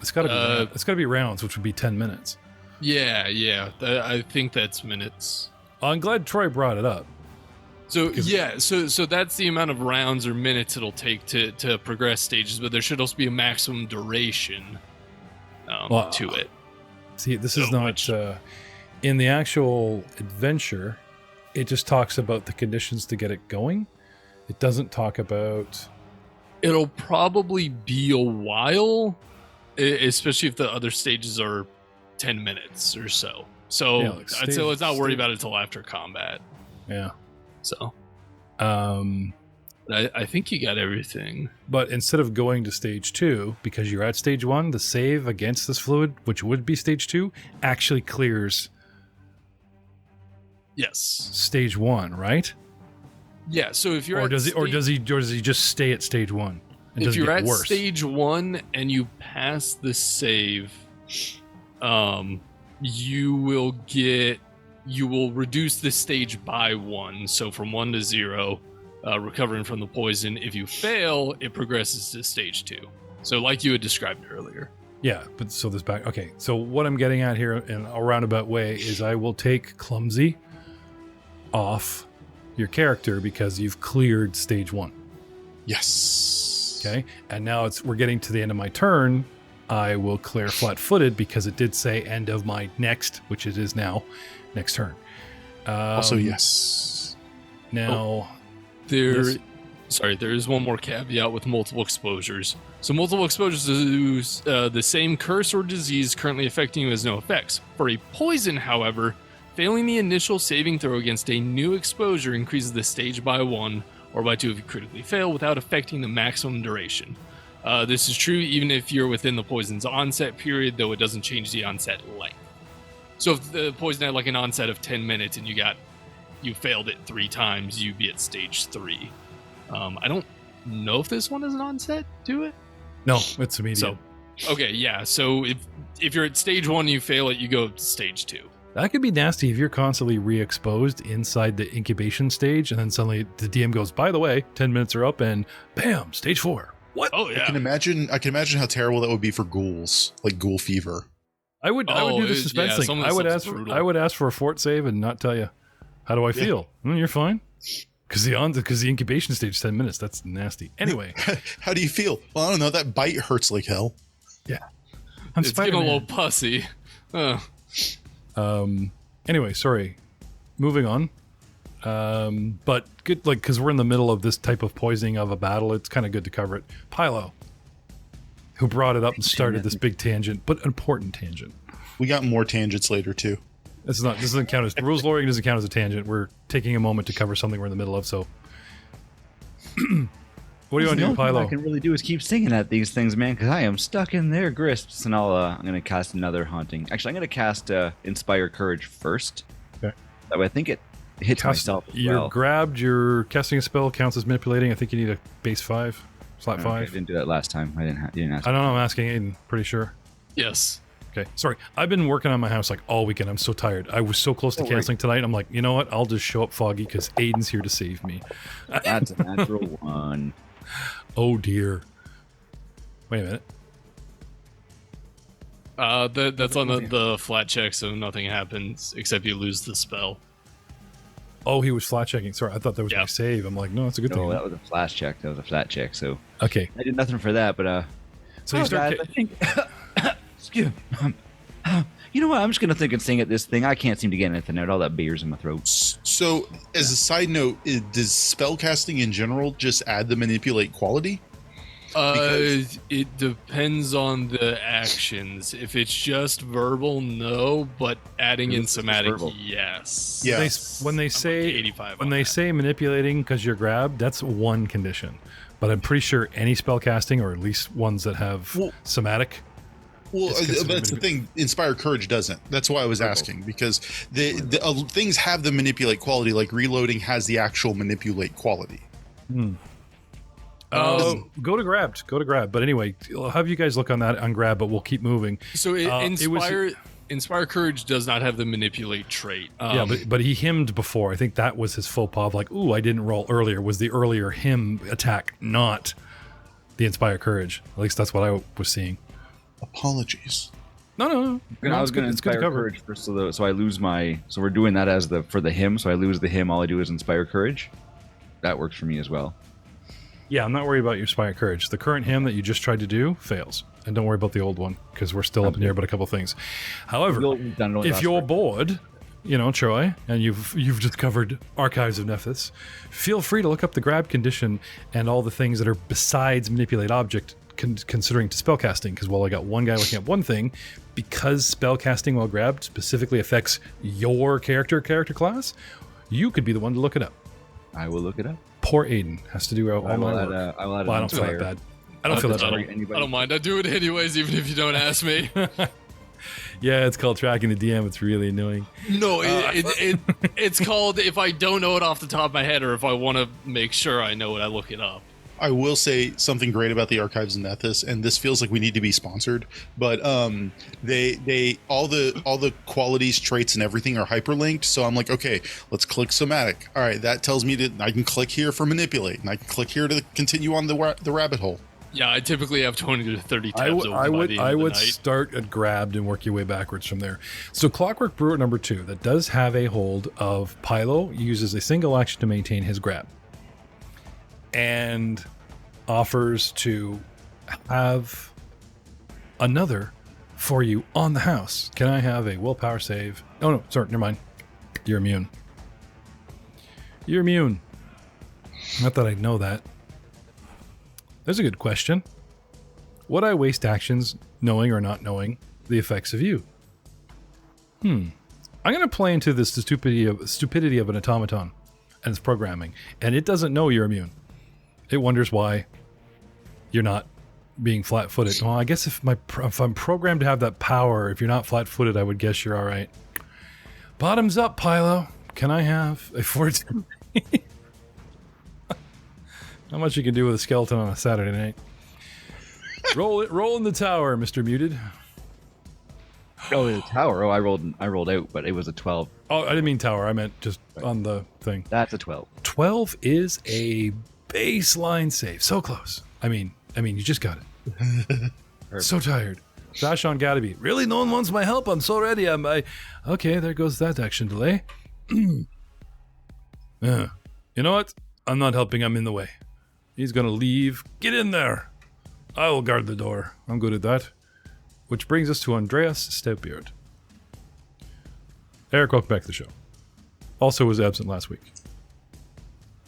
It's gotta be rounds, which would be 10 minutes. Yeah. I think that's minutes. I'm glad Troy brought it up. So so that's the amount of rounds or minutes it'll take to progress stages, but there should also be a maximum duration to it. See, this is not in the actual adventure. It just talks about the conditions to get it going. It doesn't talk about. It'll probably be a while, especially if the other stages are 10 minutes or so. So Yeah, like I'd say let's not worry about it until after combat. Yeah. So, I think you got everything. But instead of going to stage 2, because you're at stage 1, the save against this fluid, which would be stage 2, actually clears. Yes. Stage 1, right? Yeah. So if you're Or does he just stay at stage 1? It if doesn't you're get at worse. stage 1 and you pass the save, you will reduce the stage by 1. So from 1 to 0, recovering from the poison. If you fail, it progresses to stage 2. So like you had described earlier. Yeah, but so this back. Okay, so what I'm getting at here in a roundabout way is I will take clumsy off your character because you've cleared stage 1. Yes. Okay, and now we're getting to the end of my turn. I will clear flat-footed because it did say end of my next, which it is now, next turn. Also, yes. Now, There is one more caveat with multiple exposures. So multiple exposures to the same curse or disease currently affecting you has no effects. For a poison, however, failing the initial saving throw against a new exposure increases the stage by 1 or by 2 if you critically fail without affecting the maximum duration. This is true even if you're within the poison's onset period, though it doesn't change the onset length. So if the poison had like an onset of 10 minutes and you failed it 3 times, you'd be at stage 3. I don't know if this one has an onset to it. no, it's immediate. So, okay, yeah. So if you're at stage 1 and you fail it, you go to stage 2. That could be nasty if you're constantly re-exposed inside the incubation stage, and then suddenly the DM goes, by the way, 10 minutes are up, and bam, stage 4. What? Oh yeah. I can imagine how terrible that would be for ghouls, like ghoul fever. I would do the suspense thing. some of I the would stuff's ask brutal. I would ask for a fort save and not tell you. How do I feel? You're fine. Because the incubation stage is 10 minutes. That's nasty. Anyway, How do you feel? Well, I don't know. That bite hurts like hell. I'm It's getting a Spider-Man. little pussy. Anyway, sorry. Moving on. But good, like, because we're in the middle of this type of poisoning of a battle, it's kind of good to cover it. Pilo, who brought it up and started this big tangent, but important tangent. We got more tangents later too. This doesn't count as rules lawyering. Doesn't count as a tangent. We're taking a moment to cover something we're in the middle of. So, what do you want to do, All I Pilo? can really do is keep singing at these things, man, because I am stuck in their grips. And I'm going to cast another haunting. Actually, I'm going to cast Inspire Courage first. Okay. That way I think it hits myself as You're well. grabbed. Your casting a spell counts as manipulating. I think you need a base 5, slot Okay, I 5. didn't do that last time. You didn't ask. I don't know. I'm asking Aiden. Pretty sure. Yes. Okay, sorry. I've been working on my house like all weekend. I'm so tired. I was so close to Don't worry. canceling tonight. I'm like, you know what? I'll just show up foggy because Aiden's here to save me. That's a natural 1. Oh dear. Wait a minute. That's on the flat check, so nothing happens except you lose the spell. Oh, he was flat checking. Sorry, I thought that was my Yeah. save. I'm like, no, that's a good No, thing. that was a flash check. That was a flat check. So Okay, I did nothing for that, but so you start. guys, I think. Excuse me. You know what? I'm just gonna think and sing at this thing. I can't seem to get anything out. All that beer's in my throat. So, as a side note, does spellcasting in general just add the manipulate quality? It depends on the actions. If it's just verbal, no, but adding in It's just somatic, verbal. yes. Yeah. when they I'm say like 85 when on they that. say manipulating because you're grabbed, that's one condition. But I'm pretty sure any spell casting, or at least ones that have Well- somatic. Well, It's considered that's the thing. Inspire Courage doesn't. That's why I was asking, because the things have the manipulate quality. Like reloading has the actual manipulate quality. Go to grabbed. Go to grab. But anyway, I'll have you guys look on that on grab, but we'll keep moving. So it was- Inspire Courage does not have the manipulate trait. Yeah, but he hymned before. I think that was his faux pas of like, ooh, I didn't roll earlier. Was the earlier hymn attack, not the Inspire Courage. At least that's what I was seeing. Apologies. No. I was going to it's good inspire courage first, so I lose my. So we're doing that as for the hymn. So I lose the hymn. All I do is inspire courage. That works for me as well. Yeah, I'm not worried about your Inspire Courage. The current hymn that you just tried to do fails. And don't worry about the old one, because we're still up in here about a couple things. However, We've done it if you're bored, Troy, and you've discovered Archives of Nephthys, feel free to look up the grab condition and all the things that are besides manipulate object, considering to spellcasting. Because while I got one guy looking at one thing, because spellcasting while grabbed specifically affects your character class, you could be the one to look it up. I will look it up. Poor Aiden has to do all my work. I will add Well, I don't feel that bad. I don't feel that bad. I don't mind. I do it anyways, even if you don't ask me. Yeah, it's called tracking the DM. It's really annoying. No, it's called if I don't know it off the top of my head, or if I want to make sure I know it, I look it up. I will say something great about the Archives of Nethys, and this feels like we need to be sponsored, but they all the qualities, traits, and everything are hyperlinked. So I'm like, okay, let's click somatic. All right, that tells me that I can click here for manipulate, and I can click here to continue on the rabbit hole. Yeah, I typically have 20 to 30 tabs open I by the end would of the night. start at grabbed and work your way backwards from there. So Clockwork Brewer number 2 that does have a hold of Pylo uses a single action to maintain his grab, and offers to have another for you on the house. Can I have a willpower save? Oh no, sorry, never mind. You're immune. You're immune. Not that I know that. That's a good question. Would I waste actions knowing or not knowing the effects of you? I'm going to play into the stupidity of an automaton and its programming, and it doesn't know you're immune. It wonders why you're not being flat-footed. Well, I guess if I'm programmed to have that power, if you're not flat-footed, I would guess you're all right. Bottoms up, Pylo. Can I have a 14? How much you can do with a skeleton on a Saturday night? Roll in the tower, Mr. Muted. Oh, the tower. Oh, I rolled out, but it was a 12. Oh, I didn't mean tower. I meant just on the thing. That's a 12. 12 is a baseline save. So close. I mean, you just got it. So tired. Vashon Gadaby. Really? No one wants my help. I'm so ready. Okay, there goes that action delay. You know what? I'm not helping. I'm in the way. He's going to leave. Get in there. I will guard the door. I'm good at that. Which brings us to Andreas Stepbeard. Eric, welcome back to the show. Also was absent last week.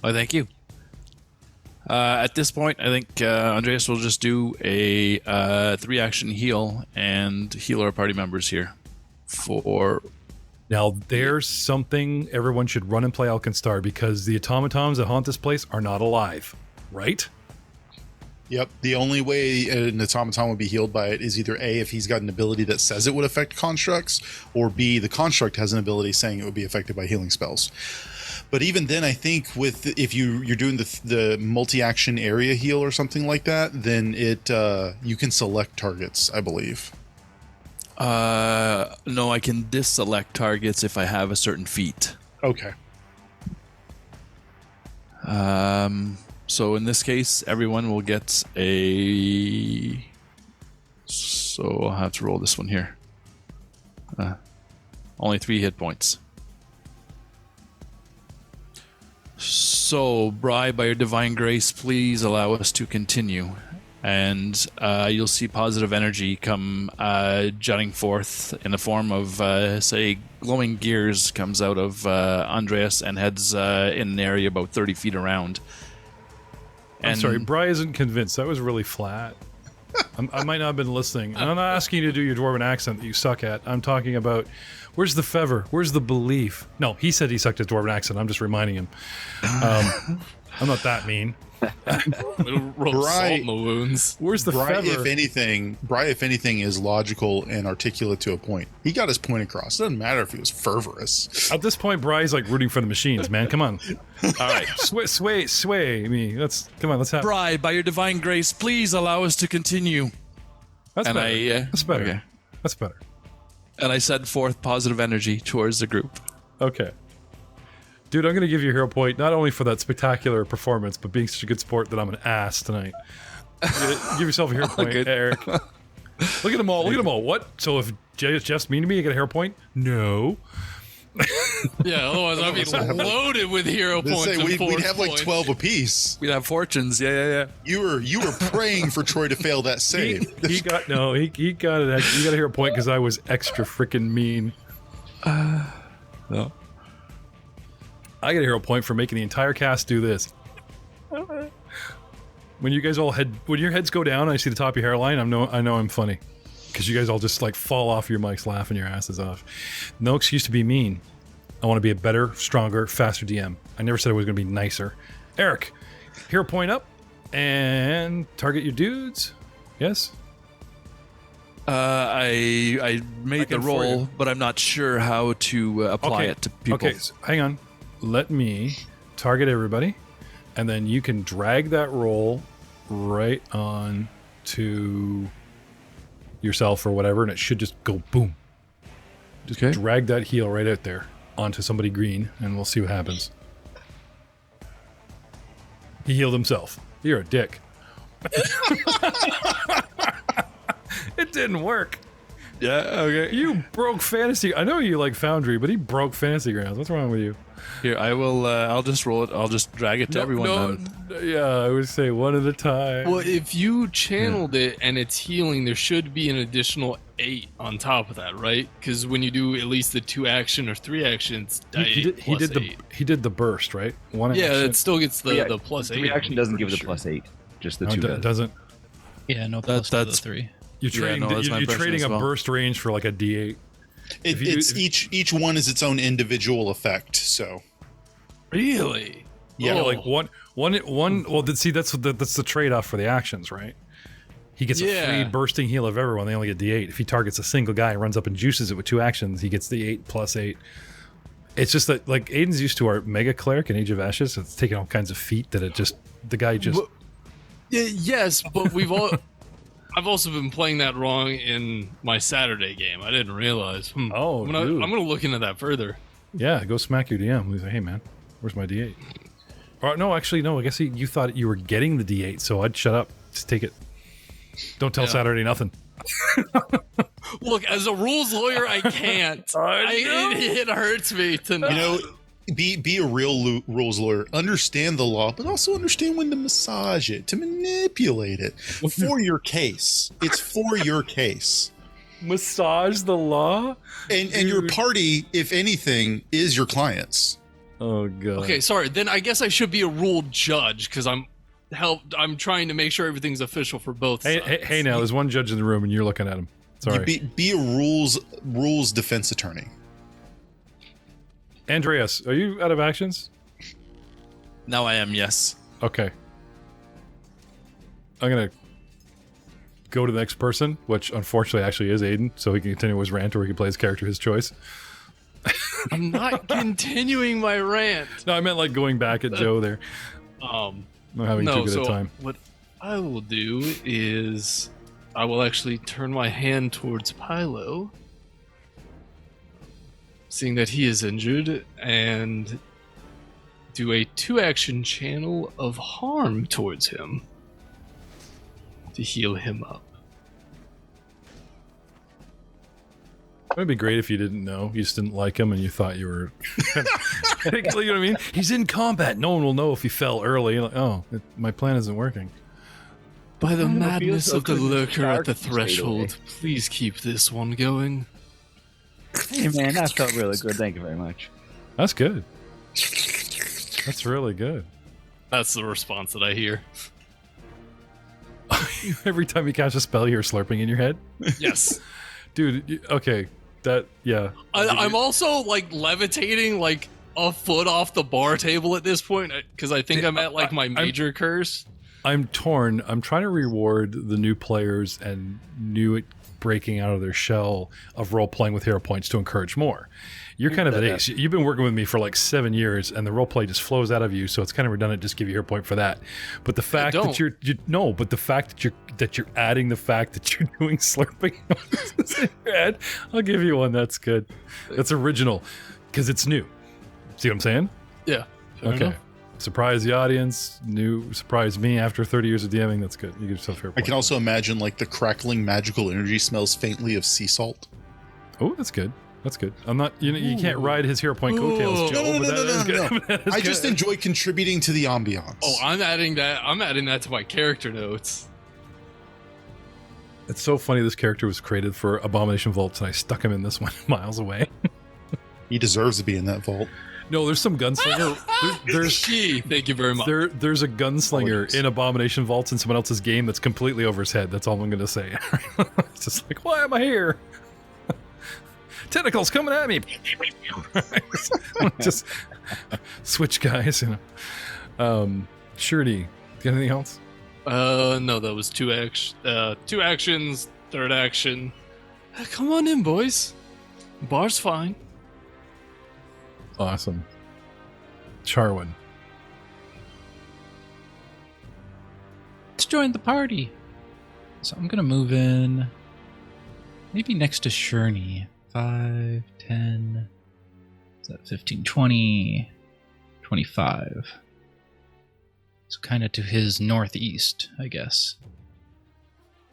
Well, thank you. At this point, I think Andreas will just do a 3-action heal and heal our party members here. Now, there's something everyone should run and play AlkenStar, because the automatons that haunt this place are not alive, right? Yep. The only way an automaton would be healed by it is either A, if he's got an ability that says it would affect constructs, or B, the construct has an ability saying it would be affected by healing spells. But even then, I think if you're doing the multi-action area heal or something like that, then you can select targets, I believe. No, I can deselect targets if I have a certain feat. Okay. So in this case, everyone will get a... So I'll have to roll this one here. Only 3 hit points. So, Bri, by your divine grace, please allow us to continue. And you'll see positive energy come jutting forth in the form of, say, glowing gears comes out of Andreas and heads in an area about 30 feet around. I'm sorry, Bri isn't convinced. That was really flat. I might not have been listening. And I'm not asking you to do your dwarven accent that you suck at. I'm talking about, where's the fever? Where's the belief? No, he said he sucked at dwarven accent. I'm just reminding him. I'm not that mean. Rub salt in the wounds. Where's the Bri, feather? if anything, is logical and articulate to a point. He got his point across. Doesn't matter if he was fervorous. At this point, Bri's like rooting for the machines, man. Come on. All right. Sway me. Let's have. Bri, by your divine grace, please allow us to continue. That's And better. That's better. Okay. That's better. And I send forth positive energy towards the group. Okay. Dude, I'm going to give you a hero point, not only for that spectacular performance, but being such a good sport that I'm an ass tonight. Give yourself a hero point, good. Eric. Look at them all. Look at them all. What? So if Jeff's mean to me, I get a hero point? No. Yeah, otherwise I'd be loaded with hero points. We'd have like 12 apiece. We'd have fortunes. Yeah. You were praying for Troy to fail that save. He got a hero point because I was extra freaking mean. No. I get a hero point for making the entire cast do this. When you guys when your heads go down and I see the top of your hairline, I know I'm funny. Because you guys all just like fall off your mics laughing your asses off. No excuse to be mean. I want to be a better, stronger, faster DM. I never said I was going to be nicer. Eric, hero point up and target your dudes. Yes? I made the roll, but I'm not sure how to apply it to people. Okay, so hang on. Let me target everybody. and then you can drag that roll right on to yourself or whatever, and it should just go boom. Just drag that heal right out there onto somebody green, and we'll see what happens. He healed himself. You're a dick. It didn't work. Yeah, okay. You broke Fantasy. I know you like Foundry, but he broke Fantasy Grounds. What's wrong with you? Here, I will. I'll just roll it. I'll just drag it to everyone. Then. Yeah, I would say one at a time. Well, if you channeled it and it's healing, there should be an additional 8 on top of that, right? Because when you do at least the 2 action or 3 actions, he did the burst, right? One yeah, action. it still gets the plus 8. 3 action doesn't give it the plus 8. Just the 2 it doesn't. Yeah, no plus that's the 3. You're trading, you're trading a burst range for like a D8. Each one is its own individual effect. So, really, yeah, like one. Well, see, that's the trade-off for the actions, right? He gets a free bursting heal of everyone. They only get D8. If he targets a single guy and runs up and juices it with 2 actions, he gets the 8 plus 8. It's just that like Aiden's used to our Mega Cleric in Age of Ashes. So it's taking all kinds of feat that the guy just. Yes, but I've also been playing that wrong in my Saturday game. I didn't realize. Oh, I'm gonna look into that further. Yeah, go smack your DM. He's like, hey man, where's my D8? Or no, actually no. I guess you thought you were getting the D8, so I'd shut up. Just take it. Don't tell Saturday nothing. Look, as a rules lawyer, I can't. It hurts me to know. You know, be a real rules lawyer. Understand the law, but also understand when to massage it, to manipulate it for your case. It's for your case. Massage the law, and your party, if anything, is your clients. Oh god. Okay, sorry. Then I guess I should be a rule judge because I'm trying to make sure everything's official for both sides. Hey, now there's one judge in the room, and you're looking at him. Sorry. Be a rules defense attorney. Andreas, are you out of actions? Now I am, yes. Okay. I'm going to go to the next person, which unfortunately actually is Aiden, so he can continue his rant or he can play his character his choice. I'm not continuing my rant. No, I meant like going back at Joe there. I'm having too good a time. What I will do is I will actually turn my hand towards Pylo, seeing that he is injured, and do a 2-action channel of harm towards him to heal him up. It'd be great if you didn't know. You just didn't like him and you thought you were... You know what I mean? He's in combat. No one will know if he fell early. Like, my plan isn't working. By the madness of the lurker at the threshold, please keep this one going. Hey man, that felt really good. Thank you very much. That's good. That's really good. That's the response that I hear. Every time you cast a spell, you're slurping in your head? Yes. Dude, okay. I'm also like levitating like a foot off the bar table at this point because I think I'm at like my major curse. I'm torn. I'm trying to reward the new players and new breaking out of their shell of role-playing with hero points to encourage more. You're kind of at ace. You've been working with me for like 7 years, and the role-play just flows out of you, so it's kind of redundant. Just give you a hero point for that. But the fact that you're adding the fact that you're doing slurping in your head, I'll give you one. That's good. That's original because it's new. See what I'm saying? Yeah. Okay. Enough. Surprise the audience. Surprise me after 30 years of DMing. That's good. You give yourself a hero point. I can also imagine like the crackling magical energy smells faintly of sea salt. Oh, that's good. That's good. I'm not. You can't ride his hero point coattails, Joe. No. I just enjoy contributing to the ambiance. Oh, I'm adding that to my character notes. It's so funny. This character was created for Abomination Vaults, and I stuck him in this one miles away. He deserves to be in that vault. No, there's some gunslinger. Thank you very much. There's a gunslinger in Abomination Vaults in someone else's game that's completely over his head. That's all I'm going to say. It's just like, why am I here? Tentacles coming at me. Just switch guys. Surety, got anything else? No, that was 2 actions, 3rd action. Come on in, boys. Bar's fine. Awesome. Charwin. joined the party. So I'm going to move in maybe next to Sherney. 5, 10, is that 15, 20, 25. So kind of to his northeast, I guess.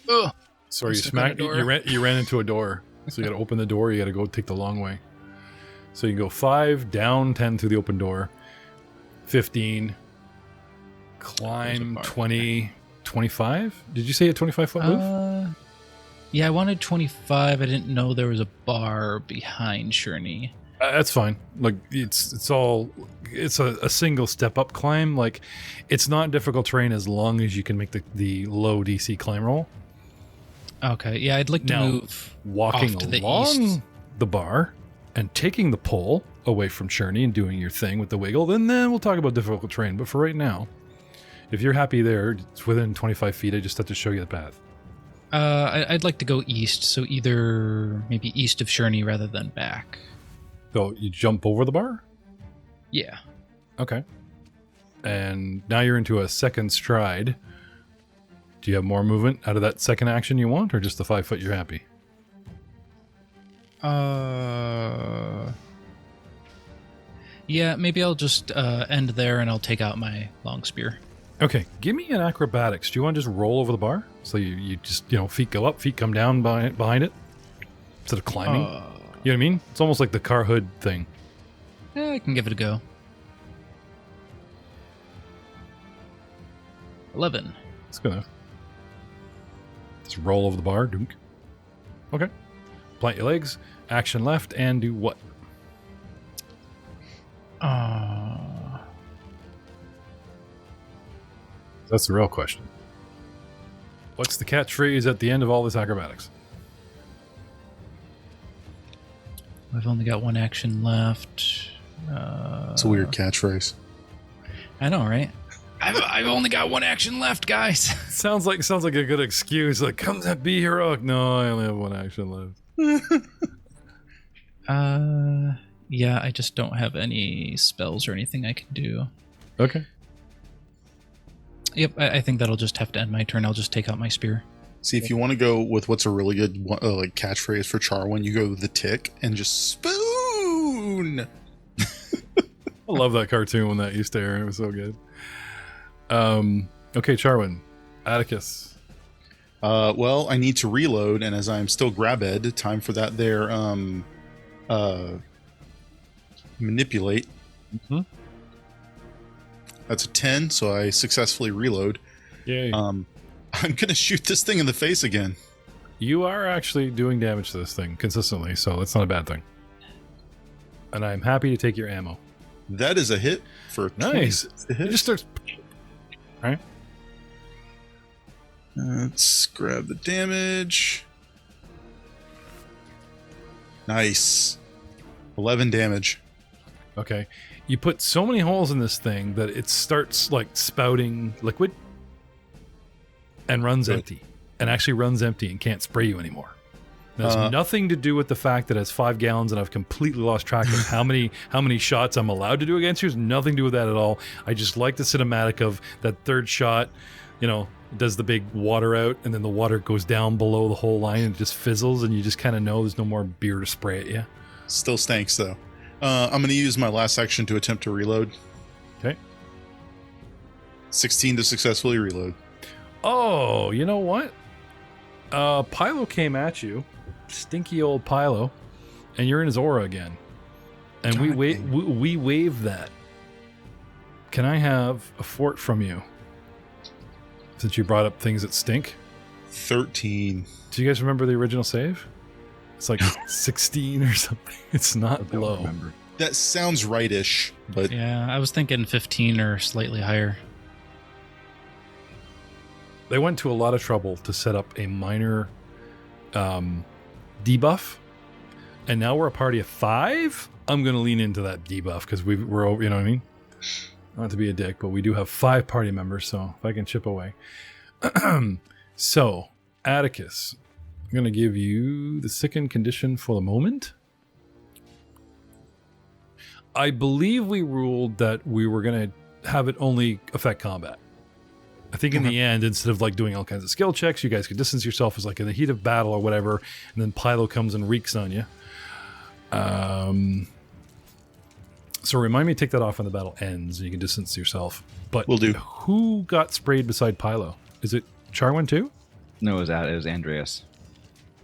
Ugh. Sorry, you Stuck on a smacked. door. You ran into a door. So you got to open the door. You got to go take the long way. So you go 5 down, 10 through the open door, 15, climb 20, 25. Did you say a 25-foot move? Yeah, I wanted 25. I didn't know there was a bar behind Sherney. That's fine. Like it's a single step up climb. Like it's not difficult terrain as long as you can make the low DC climb roll. Okay, yeah, I'd like to Now, move walking off to the along east. the bar and taking the pole away from Sherney and doing your thing with the wiggle, then we'll talk about difficult terrain. But for right now, if you're happy there, it's within 25 feet. I just have to show you the path. I'd like to go east, so either maybe east of Sherney rather than back. So you jump over the bar? Yeah. Okay. And now you're into a second stride. Do you have more movement out of that second action you want, or just the 5 foot you're happy? Yeah, maybe I'll just end there and I'll take out my long spear. Okay, give me an acrobatics. Do you want to just roll over the bar? So you just, feet go up, feet come down behind it? Instead of climbing? You know what I mean? It's almost like the car hood thing. Yeah, I can give it a go. 11. It's gonna just roll over the bar, dunk. Okay. Plant your legs, action left, and do what? That's the real question. What's the catchphrase at the end of all this acrobatics? I've only got one action left. It's a weird catchphrase. I know, right? I've only got one action left, guys. Sounds like a good excuse. Like, come to be heroic. No, I only have one action left. Yeah, I just don't have any spells or anything I can do. Okay. Yep, I think that'll just have to end my turn. I'll just take out my spear. See, if you want to go with what's a really good like catchphrase for Charwin, you go the tick and just spoon. I love that cartoon when that used to air. It was so good. Okay, Charwin. Atticus. Well, I need to reload, and as I'm still grab-ed, time for that there, manipulate. Mm-hmm. That's a 10, so I successfully reload. Yay. I'm gonna shoot this thing in the face again. You are actually doing damage to this thing consistently, so that's not a bad thing. And I'm happy to take your ammo. That is a hit for Nice. 26 It hit. just starts. All right. Let's grab the damage. Nice. 11 damage. Okay. You put so many holes in this thing that it starts like spouting liquid and runs Really? empty. And actually runs empty and can't spray you anymore. It has nothing to do with the fact that it has 5 gallons and I've completely lost track of how many shots I'm allowed to do against you. It's nothing to do with that at all. I just like the cinematic of that third shot, does the big water out and then the water goes down below the whole line and it just fizzles and you just kind of know there's no more beer to spray at you. Still stanks, though. I'm going to use my last action to attempt to reload. Okay. 16 to successfully reload. Oh, you know what? Pylo came at you, stinky old Pylo, and you're in his aura again. And God we waive that. Can I have a fort from you? Since you brought up things that stink. 13. Do you guys remember the original save? It's like 16 or something. It's not Don't low. remember. That sounds rightish, but Yeah, I was thinking 15 or slightly higher. They went to a lot of trouble to set up a minor debuff, and now we're a party of 5. I'm going to lean into that debuff because we're over. You know what I mean? Not to be a dick, but we do have 5 party members, so if I can chip away. So, Atticus, I'm going to give you the second condition for the moment. I believe we ruled that we were going to have it only affect combat. I think in the end, instead of like doing all kinds of skill checks, you guys could distance yourself as like in the heat of battle or whatever, and then Pylo comes and reeks on you. So remind me to take that off when the battle ends, and you can distance yourself. But Will do. Who got sprayed beside Pylo? Is it Charwin too? No, it was Andreas.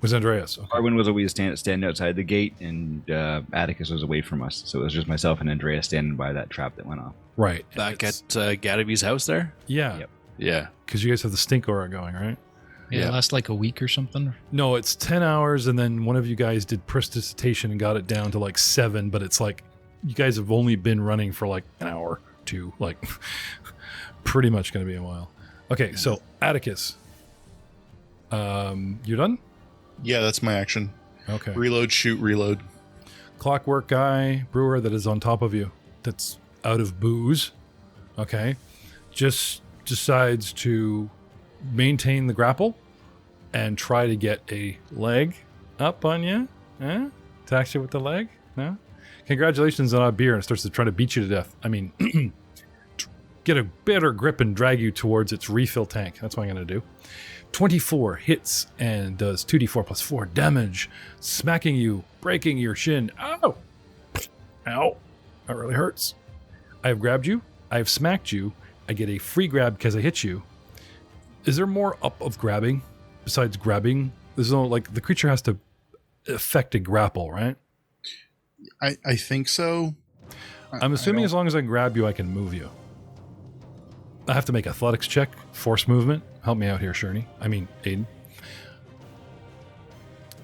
Was Andreas? Okay. Arwen was always standing outside the gate, and Atticus was away from us. So it was just myself and Andreas standing by that trap that went off. Right. Back at Gadaby's house there? Yeah. Yep. Yeah. Because you guys have the stink aura going, right? Yeah, it lasts like a week or something. No, it's 10 hours, and then one of you guys did prestidigitation and got it down to like 7, but it's like you guys have only been running for like an hour or two. Like, pretty much going to be a while. Okay, so Atticus. You done? Yeah, that's my action. Okay. Reload, shoot, reload. Clockwork guy, brewer that is on top of you, that's out of booze. Okay. Just decides to maintain the grapple and try to get a leg up on you. Attacks you with the leg? No? Congratulations on a beer, and starts to try to beat you to death. I mean, get a better grip and drag you towards its refill tank. That's what I'm going to do. 24 hits and does 2d4 plus 4 damage, smacking you, breaking your shin. Ow! Ow! That really hurts. I have grabbed you. I have smacked you. I get a free grab because I hit you. Is there more up of grabbing besides grabbing? There's no, like, the creature has to effect a grapple, right? I think so. I'm assuming as long as I grab you, I can move you. I have to make athletics check, force movement. Help me out here, Sherney. I mean, Aiden.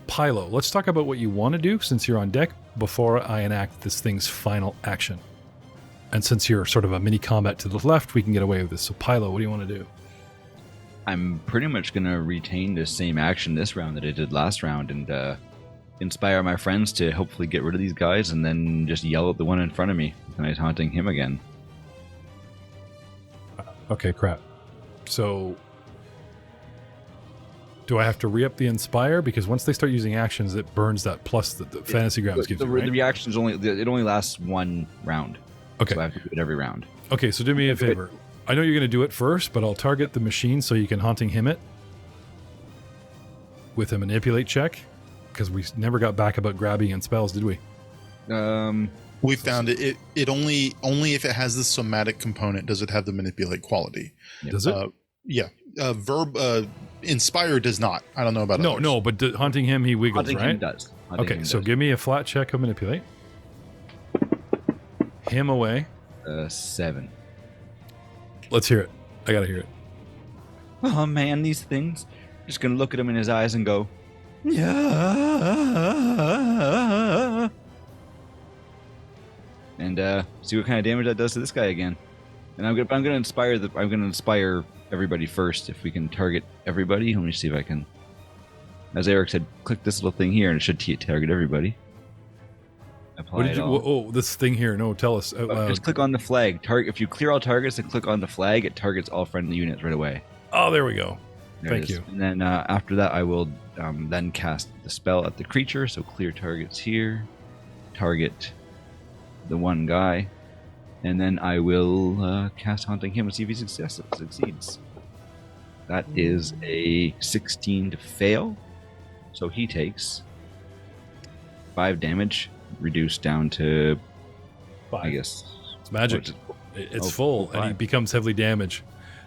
Pylo, let's talk about what you want to do since you're on deck before I enact this thing's final action. And since you're sort of a mini combat to the left, we can get away with this. So Pylo, what do you want to do? I'm pretty much going to retain the same action this round that I did last round and inspire my friends to hopefully get rid of these guys and then just yell at the one in front of me when I'm taunting him again. Okay, crap. So do I have to re-up the inspire? Because once they start using actions, it burns that plus that the fantasy grounds gives you, right? The reaction's it only lasts one round. Okay. So I have to do it every round. Okay, so do me a favor. I know you're going to do it first, but I'll target the machine so you can haunting him it with a manipulate check, because we never got back about grabbing and spells, did we? We found it only if it has the somatic component does it have the manipulate quality. Does it? Yeah. Verb inspire does not. I don't know about others. No, but haunting him, he wiggles, Haunting right? him does. Haunting Okay, him so does. give me a flat check of manipulate. Him away. 7. Let's hear it. I gotta hear it. Oh man, these things. Just gonna look at him in his eyes and go, yeah. And see what kind of damage that does to this guy again. And I'm gonna inspire everybody first. If we can target everybody, let me see if I can. As Eric said, click this little thing here, and it should target everybody. Apply What did you? Oh, this thing here. No, tell us. Just click on the flag. If you clear all targets and click on the flag, it targets all friendly units right away. Oh, there we go. There Thank it is. you. And then after that, I will then cast the spell at the creature. So clear targets here, target the one guy, and then I will cast Haunting him and see if he succeeds. That is a 16 to fail, so he takes 5 damage, reduced down to 5. I guess It's magic. It's full, and he 5. becomes heavily damaged.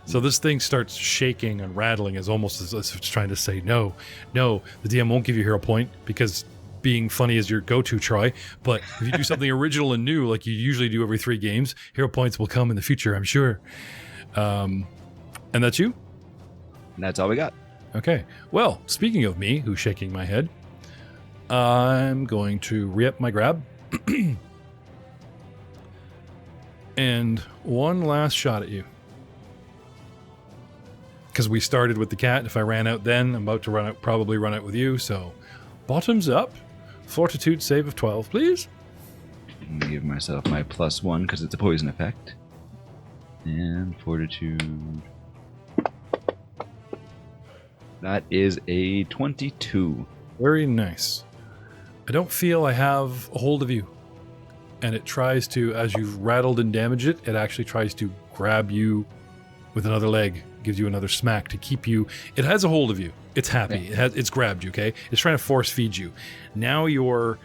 So this thing starts shaking and rattling, as almost as if it's trying to say, no, the DM won't give you hero point, because being funny is your go-to, Troy. But if you do something original and new, like you usually do every 3 games, hero points will come in the future, I'm sure. And that's you? And that's all we got. Okay. Well, speaking of me, who's shaking my head, I'm going to re-up my grab. And one last shot at you. Because we started with the cat. If I ran out then, I'm about to probably run out with you. So, bottoms up. Fortitude save of 12, please. I'm gonna give myself my +1 because it's a poison effect. And fortitude. That is a 22. Very nice. I don't feel I have a hold of you. And it tries to, as you've rattled and damaged it, it actually tries to grab you with another leg gives you another smack to keep you. It has a hold of you. It's happy. It's grabbed you, okay? It's trying to force feed you. Now you're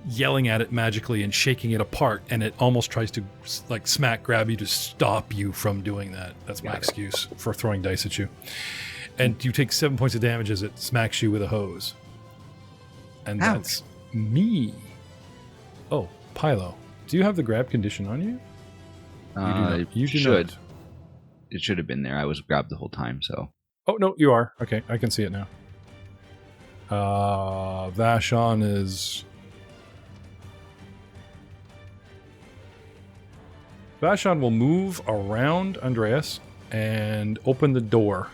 yelling at it magically and shaking it apart, and it almost tries to like smack grab you to stop you from doing that. That's my excuse for throwing dice at you. And you take 7 points of damage as it smacks you with a hose. And that's me. Oh, Pylo. Do you have the grab condition on you? You do should. not. It should have been there. I was grabbed the whole time, so. Oh, no, you are. Okay, I can see it now. Vashon is... Vashon will move around Andreas and open the door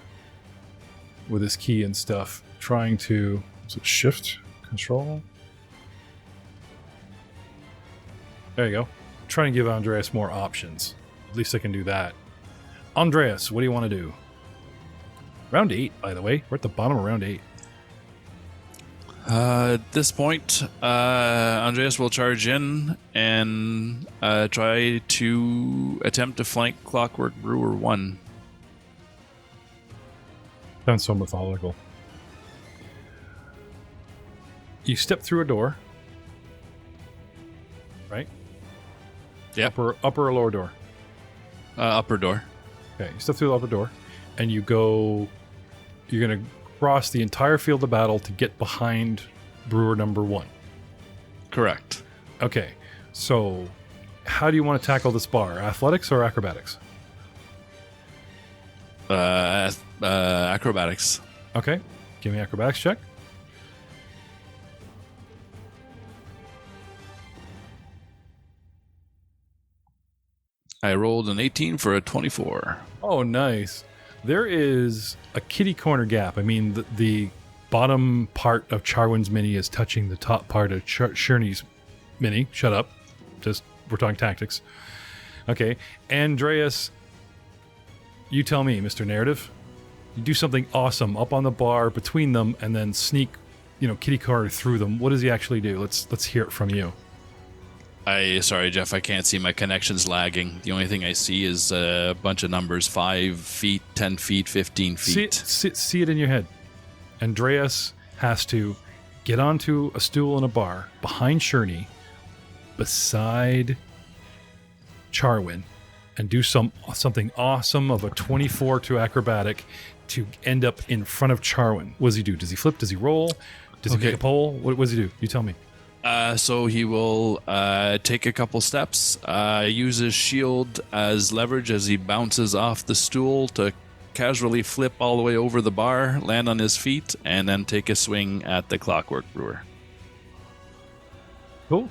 with his key and stuff, trying to... Is it shift? Control? There you go. Trying to give Andreas more options. At least I can do that. Andreas, what do you want to do? Round 8, by the way. We're at the bottom of round 8. At this point, Andreas will charge in and try to attempt to flank Clockwork Brewer 1. Sounds so methodical. You step through a door, right? Yeah. Upper or lower door? Upper door. Okay, you step through the upper door, and you go... You're going to cross the entire field of battle to get behind Brewer number 1. Correct. Okay, so how do you want to tackle this bar? Athletics or acrobatics? Acrobatics. Okay, give me an acrobatics check. I rolled an 18 for a 24. Oh, nice. There is a kitty corner gap. I mean, the bottom part of Charwin's mini is touching the top part of Sherney's mini. Shut up. Just, we're talking tactics. Okay. Andreas, you tell me, Mr. Narrative. You do something awesome up on the bar between them and then sneak, kitty corner through them. What does he actually do? Let's hear it from you. Sorry, Jeff, I can't see. My connection's lagging. The only thing I see is a bunch of numbers: 5 feet, 10 feet, 15 feet. See it in your head. Andreas has to get onto a stool in a bar behind Sherney, beside Charwin, and do something awesome of a 24 to acrobatic to end up in front of Charwin. What does he do? Does he flip? Does he roll? Does he make a pole? What does he do? You tell me. So he will take a couple steps, use his shield as leverage as he bounces off the stool to casually flip all the way over the bar, land on his feet, and then take a swing at the Clockwork Brewer. Cool.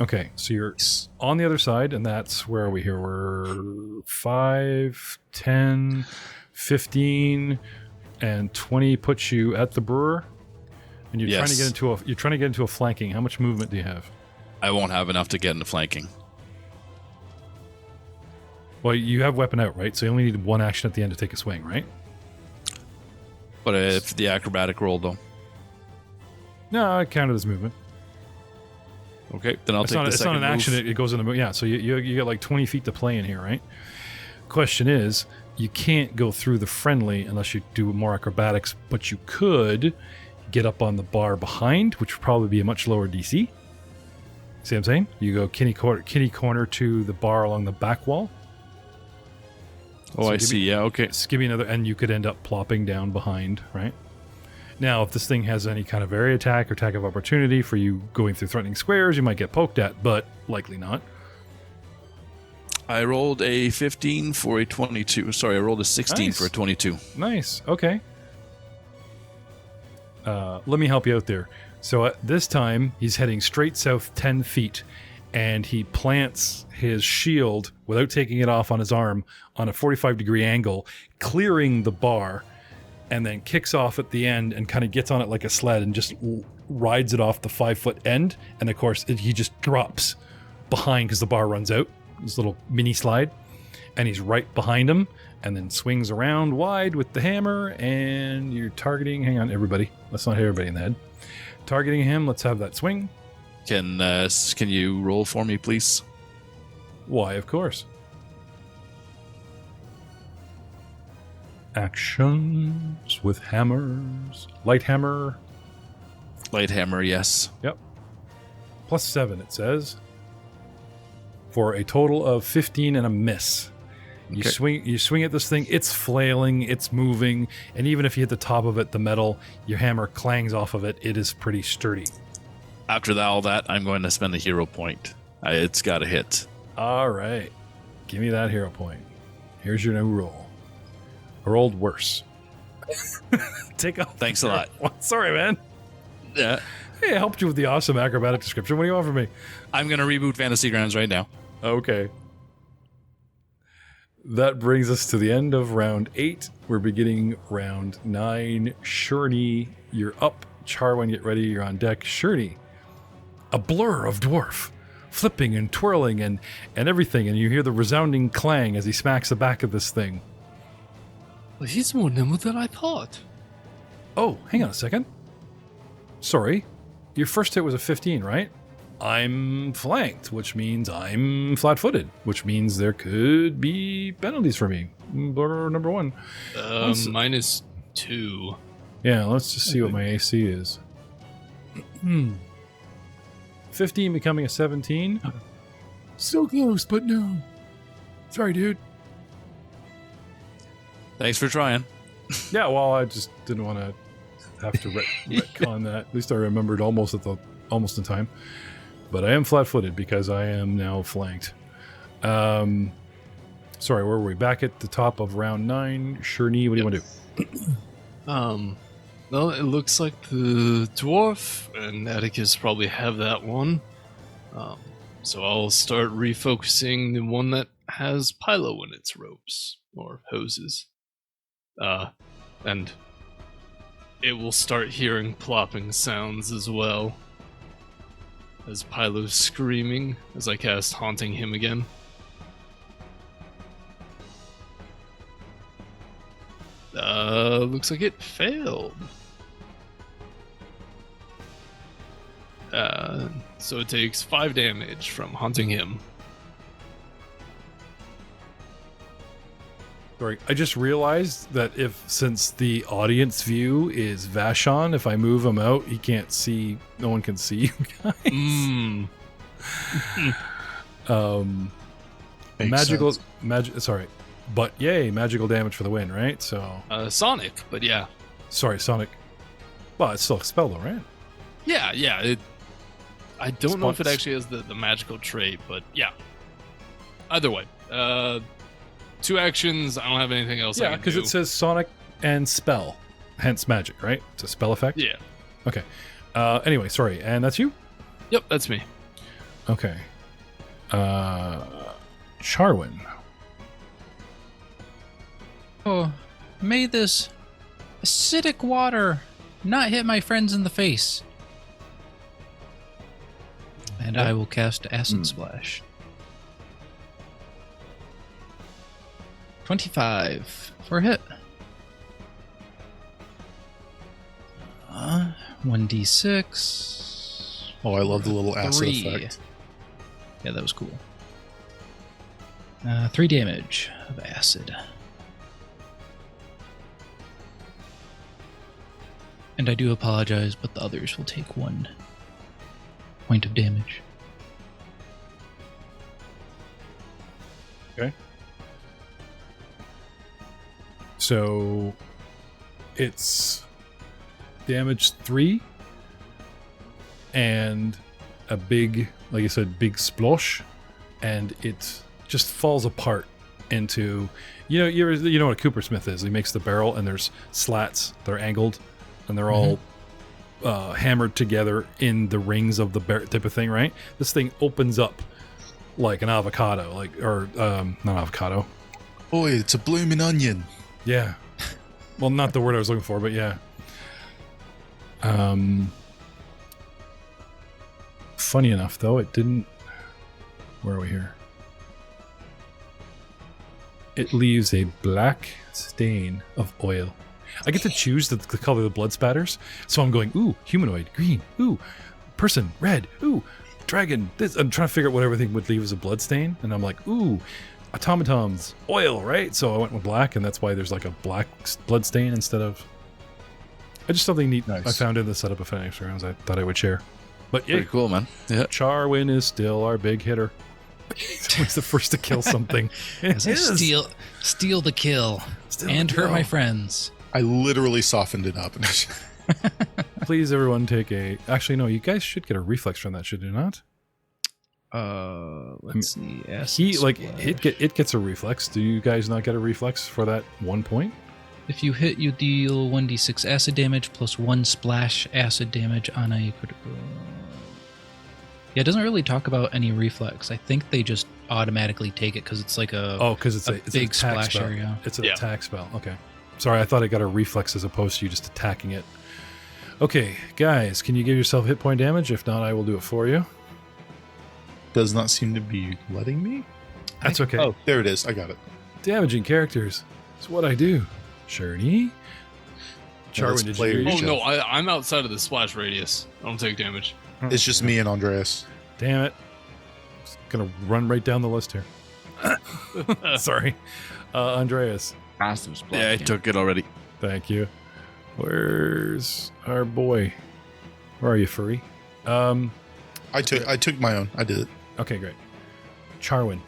Okay, so you're on the other side, and that's where are we here? We're 5, 10, 15, and 20 puts you at the brewer. And you're trying to get into a flanking. How much movement do you have? I won't have enough to get into flanking. Well, you have weapon out, right? So you only need one action at the end to take a swing, right? But if the acrobatic roll, though. No, I counted as movement. Okay, then I'll take the second move. It's not an action. It goes in the move. Yeah, so you got like 20 feet to play in here, right? Question is, you can't go through the friendly unless you do more acrobatics, but you could get up on the bar behind, which would probably be a much lower DC. See what I'm saying? You go kitty corner to the bar along the back wall. Oh, so I see. Yeah, okay. So give me another, and you could end up plopping down behind, right? Now, if this thing has any kind of area attack or attack of opportunity for you going through threatening squares, you might get poked at, but likely not. I rolled a 15 for a 22. Sorry, I rolled a 16 for a 22. Nice. Okay. Let me help you out there. So at this time, he's heading straight south 10 feet, and he plants his shield without taking it off on his arm on a 45-degree angle, clearing the bar, and then kicks off at the end and kind of gets on it like a sled and just rides it off the 5-foot end. And of course, he just drops behind because the bar runs out. This little mini slide. And he's right behind him and then swings around wide with the hammer, and you're targeting... Hang on, everybody. Let's not hit everybody in the head. Targeting him. Let's have that swing. Can you roll for me, please? Why, of course. Actions with hammers. Light hammer. Light hammer, yes. Yep. +7, it says. For a total of 15 and a miss. You swing at this thing, it's flailing, it's moving, and even if you hit the top of it, the metal, your hammer clangs off of it. It is pretty sturdy. After all that, I'm going to spend a hero point. It's got a hit. All right. Give me that hero point. Here's your new roll. I rolled worse. Take off. Thanks a lot. Sorry, man. Yeah. Hey, I helped you with the awesome acrobatic description. What do you want from me? I'm going to reboot Fantasy Grounds right now. Okay. That brings us to the end of round 8. We're beginning round 9. Shurney, you're up. Charwin, get ready. You're on deck. Shurney, a blur of dwarf, flipping and twirling and everything, and you hear the resounding clang as he smacks the back of this thing. Well, he's more nimble than I thought. Oh, hang on a second. Sorry. Your first hit was a 15, right? I'm flanked, which means I'm flat-footed, which means there could be penalties for me. Blur number 1. -2. Yeah, let's just see what my AC is. 15 becoming a 17. Still close, but no. Sorry, dude. Thanks for trying. Yeah, well, I just didn't want to have to retcon that. At least I remembered almost in time. But I am flat-footed because I am now flanked. Sorry, where were we? Back at the top of round 9. Shurney, what do you want to do? Well, it looks like the dwarf and Atticus probably have that one. So I'll start refocusing the one that has Pylo in its ropes, or hoses. And it will start hearing plopping sounds as well. As Pylo's screaming as I cast Haunting Him again. Looks like it failed. So it takes 5 damage from Haunting Him. Sorry, I just realized that since the audience view is Vashon, if I move him out, he can't see. No one can see you guys. Magical damage for the win, right? So Sonic, but yeah. Sorry, Sonic. Well, it's still a spell though, right? Yeah. I don't know if it actually has the magical trait, but yeah. Either way, 2 actions. I don't have anything else. Yeah, because it says Sonic and spell, hence magic, right? It's a spell effect. Yeah. Okay. Anyway, sorry, and that's you. Yep, that's me. Okay. Charwin. Oh, may this acidic water not hit my friends in the face. And I will cast Acid Splash. 25 for a hit. 1d6. Oh, I love the little acid 3. effect. Yeah, that was cool. 3 damage of acid. And I do apologize, but the others will take 1 point of damage. Okay. So it's damage 3 and a big, like I said, big splosh, and it just falls apart into, you know what a coopersmith is. He makes the barrel and there's slats, they're angled, and they're all hammered together in the rings of the type of thing, right? This thing opens up like an avocado, not avocado. Boy, it's a blooming onion. Yeah. Well, not the word I was looking for, but yeah. Funny enough, though, it didn't... Where are we here? It leaves a black stain of oil. I get to choose the color of the blood spatters, so I'm going, ooh, humanoid, green, ooh, person, red, ooh, dragon, this. I'm trying to figure out what everything would leave as a blood stain, and I'm like, ooh, automatons. Oil, right? So I went with black, and that's why there's like a black blood stain instead of... I just something neat Nice. I found in the setup of Phoenix Rounds I thought I would share. But yeah, Pretty cool, man. Yeah. Charwin is still our big hitter. He's always the first to kill something. It So is. steal the kill Still and a hurt kill. my friends. I literally softened it up. Please, everyone, take a... Actually, no, you guys should get a reflex from that, should you not? Let's see. He, like, it gets a reflex. Do you guys not get a reflex for that 1 point? If you hit, you deal 1d6 acid damage plus 1 splash acid damage on a critical. Yeah, it doesn't really talk about any reflex. I think they just automatically take it because it's like a Oh, because it's a it's big an attack splash spell. area. It's an Yeah. attack spell. Okay. Sorry, I thought I got a reflex as opposed to you just attacking it. Okay, guys, can you give yourself hit point damage? If not, I will do it for you. Does not seem to be letting me. That's okay. Oh, there it is. I got it. Damaging characters. It's what I do. Shurney? Yeah, that's Charwin, did you player do Oh yours? yourself. no, I'm outside of the splash radius. I don't take damage. It's just me and Andreas. Damn it. Just gonna run right down the list here. Sorry. Andreas, Massive splash. Yeah, I damage. took it already. thank you. Where's our boy? Where are you, furry? I took my own. I did it. Okay, great. Charwin.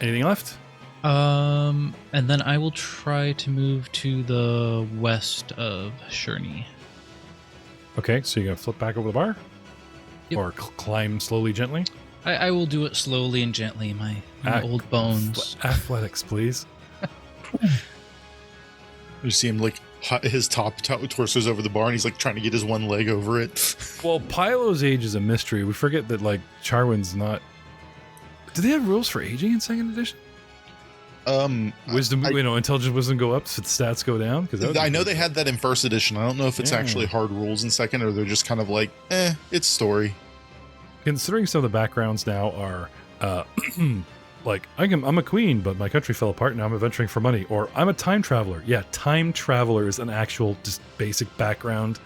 Anything left? And then I will try to move to the west of Shurney. Okay, so you're gonna flip back over the bar? Yep. Or climb slowly, gently? I will do it slowly and gently. My Ac- old bones. Athletics, please. You see him like his top torso's over the bar, and he's like trying to get his one leg over it. Well, Pylo's age is a mystery. We forget that, like, Charwin's not... Do they have rules for aging in 2nd edition? Wisdom, intelligence wisdom go up, so stats go down? Because I know they had that in 1st edition. I don't know if it's Yeah. actually hard rules in 2nd, or they're just kind of like, it's story. Considering some of the backgrounds now are, like, I'm a queen, but my country fell apart, now I'm adventuring for money. Or, I'm a time traveler. Yeah, time traveler is an actual, just basic background.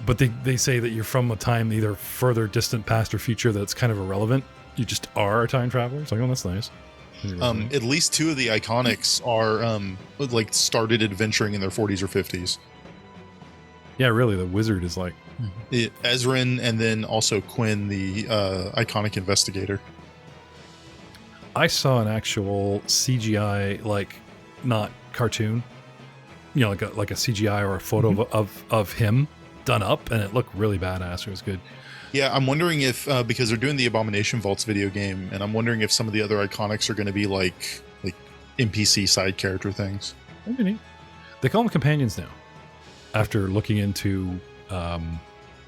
But they say that you're from a time either further, distant, past, or future that's kind of irrelevant. You just are a time traveler. It's like, oh, that's nice. At least 2 of the iconics are like started adventuring in their 40s or 50s. Yeah, really, the wizard is like... Ezrin, and then also Quinn, the iconic investigator. I saw an actual CGI, like, not cartoon, like a CGI or a photo of him done up, and it looked really badass. It was good. Yeah, I'm wondering if because they're doing the Abomination Vaults video game, and I'm wondering if some of the other iconics are going to be like NPC side character things. That'd be neat. They call them companions now. After looking into,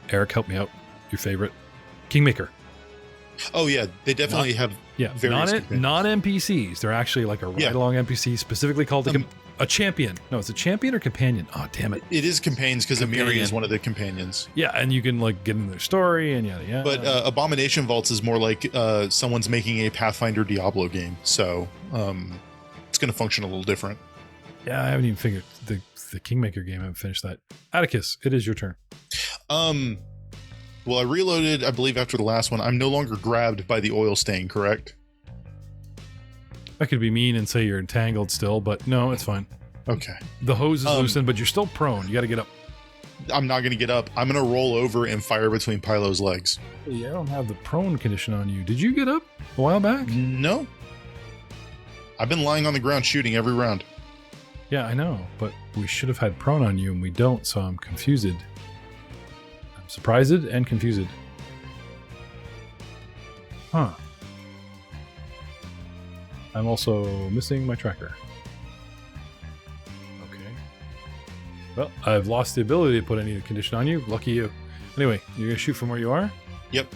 Eric, help me out. Your favorite, Kingmaker. Oh yeah, they definitely have. Yeah, Various companions. not NPCs. They're actually like a Yeah. ride-along NPC, specifically called a champion. No, it's a champion or companion. Oh, damn it. It is companions because Amiri Companion. is one of the companions. Yeah, and you can like get in their story and yada yada. But Abomination Vaults is more like someone's making a Pathfinder Diablo game, so it's going to function a little different. Yeah, I haven't even figured the Kingmaker game. I haven't finished that. Atticus, it is your turn. Well, I reloaded, I believe, after the last one. I'm no longer grabbed by the oil stain, correct? I could be mean and say you're entangled still, but no, it's fine. Okay. The hose is loosened, but you're still prone. You got to get up. I'm not going to get up. I'm going to roll over and fire between Pylo's legs. Hey, I don't have the prone condition on you. Did you get up a while back? No. I've been lying on the ground shooting every round. Yeah, I know, but we should have had prone on you, and we don't, so I'm confused. I'm surprised and confused. Huh. I'm also missing my tracker. Okay. Well, I've lost the ability to put any condition on you. Lucky you. Anyway, you're going to shoot from where you are? Yep.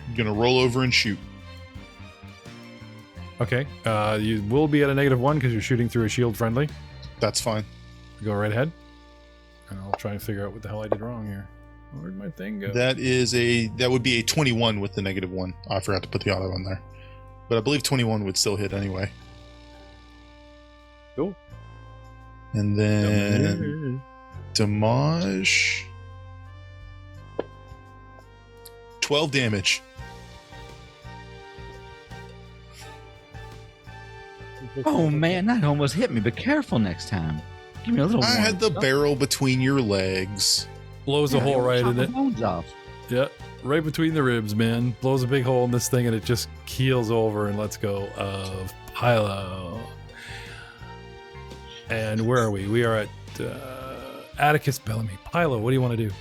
I'm going to roll over and shoot. Okay. You will be at a -1 because you're shooting through a shield friendly. That's fine. Go right ahead. And I'll try and figure out what the hell I did wrong here. Where'd my thing go? That would be a 21 with the -1. I forgot to put the auto on there. But I believe 21 would still hit anyway. Cool. And then damage. 12 damage. Oh man, that almost hit me. But careful next time. Give me a little. I warning. had the barrel between your legs. Blows a hole right in it. Bones off. Yeah, right between the ribs, man. Blows a big hole in this thing, and it just keels over and lets go of Haill. And where are we? We are at Atticus Bellamy. Haill, what do you want to do?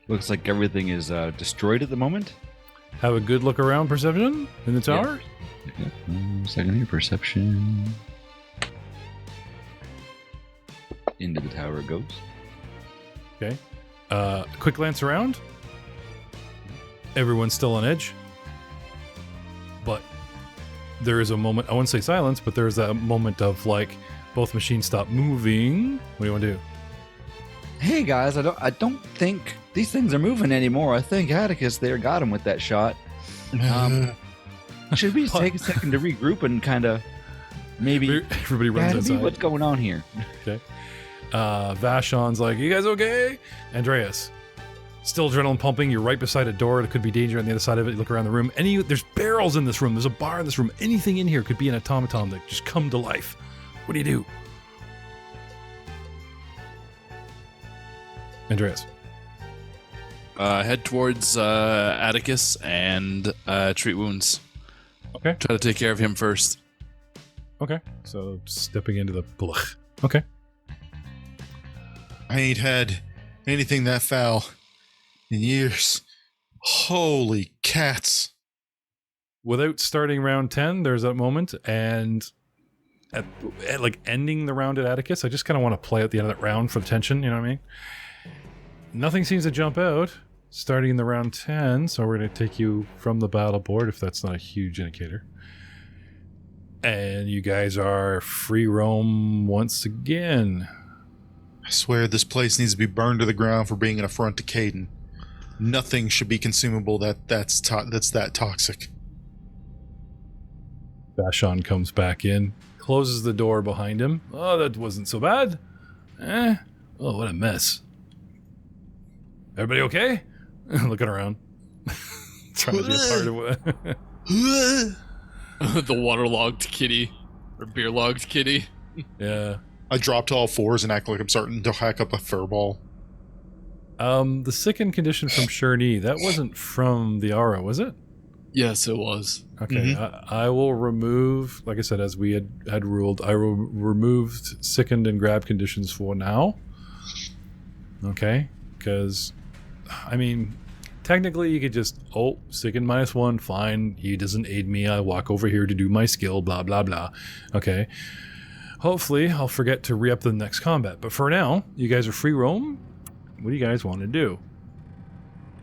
Looks like everything is destroyed at the moment. Have a good look around, perception in the tower. Yeah. Second here, perception. Into the tower it goes. Okay. Quick glance around. Everyone's still on edge. But there is a moment, I wouldn't say silence, but there's that moment of like both machines stop moving. What do you want to do? Hey guys, I don't think these things are moving anymore. I think Atticus there got him with that shot. Should we take a second to regroup and kind of maybe Everybody runs outside. what's going on here? Okay. Vashon's like, you guys okay? Andreas, still adrenaline pumping. You're right beside a door. There could be danger on the other side of it. You look around the room. There's barrels in this room. There's a bar in this room. Anything in here could be an automaton that just come to life. What do you do? Andreas. Head towards Atticus and treat wounds. Okay. Try to take care of him first. Okay. So stepping into the blech. Okay. I ain't had anything that foul in years. Holy cats. Without starting round 10, there's that moment, and at like ending the round at Atticus, I just kind of want to play at the end of that round for the tension, you know what I mean? Nothing seems to jump out. Starting in the round 10, so we're going to take you from the battle board, if that's not a huge indicator. And you guys are free roam once again. I swear this place needs to be burned to the ground for being an affront to Caden. Nothing should be consumable that's that toxic. Vashon comes back in, closes the door behind him. Oh, that wasn't so bad. Oh, what a mess. Everybody okay? Looking around. Trying to be a part of it. The waterlogged kitty. Or beer-logged kitty. Yeah. I drop to all fours and act like I'm starting to hack up a fur ball. The sickened condition from Shurnee, that wasn't from the aura, was it? Yes, it was. Okay, I will remove, like I said, as we had ruled, I removed sickened and grab conditions for now. Okay, because, I mean, technically you could just, sickened -1, fine, he doesn't aid me, I walk over here to do my skill, blah, blah, blah. Okay, hopefully I'll forget to re-up the next combat, but for now, you guys are free roam. What do you guys want to do?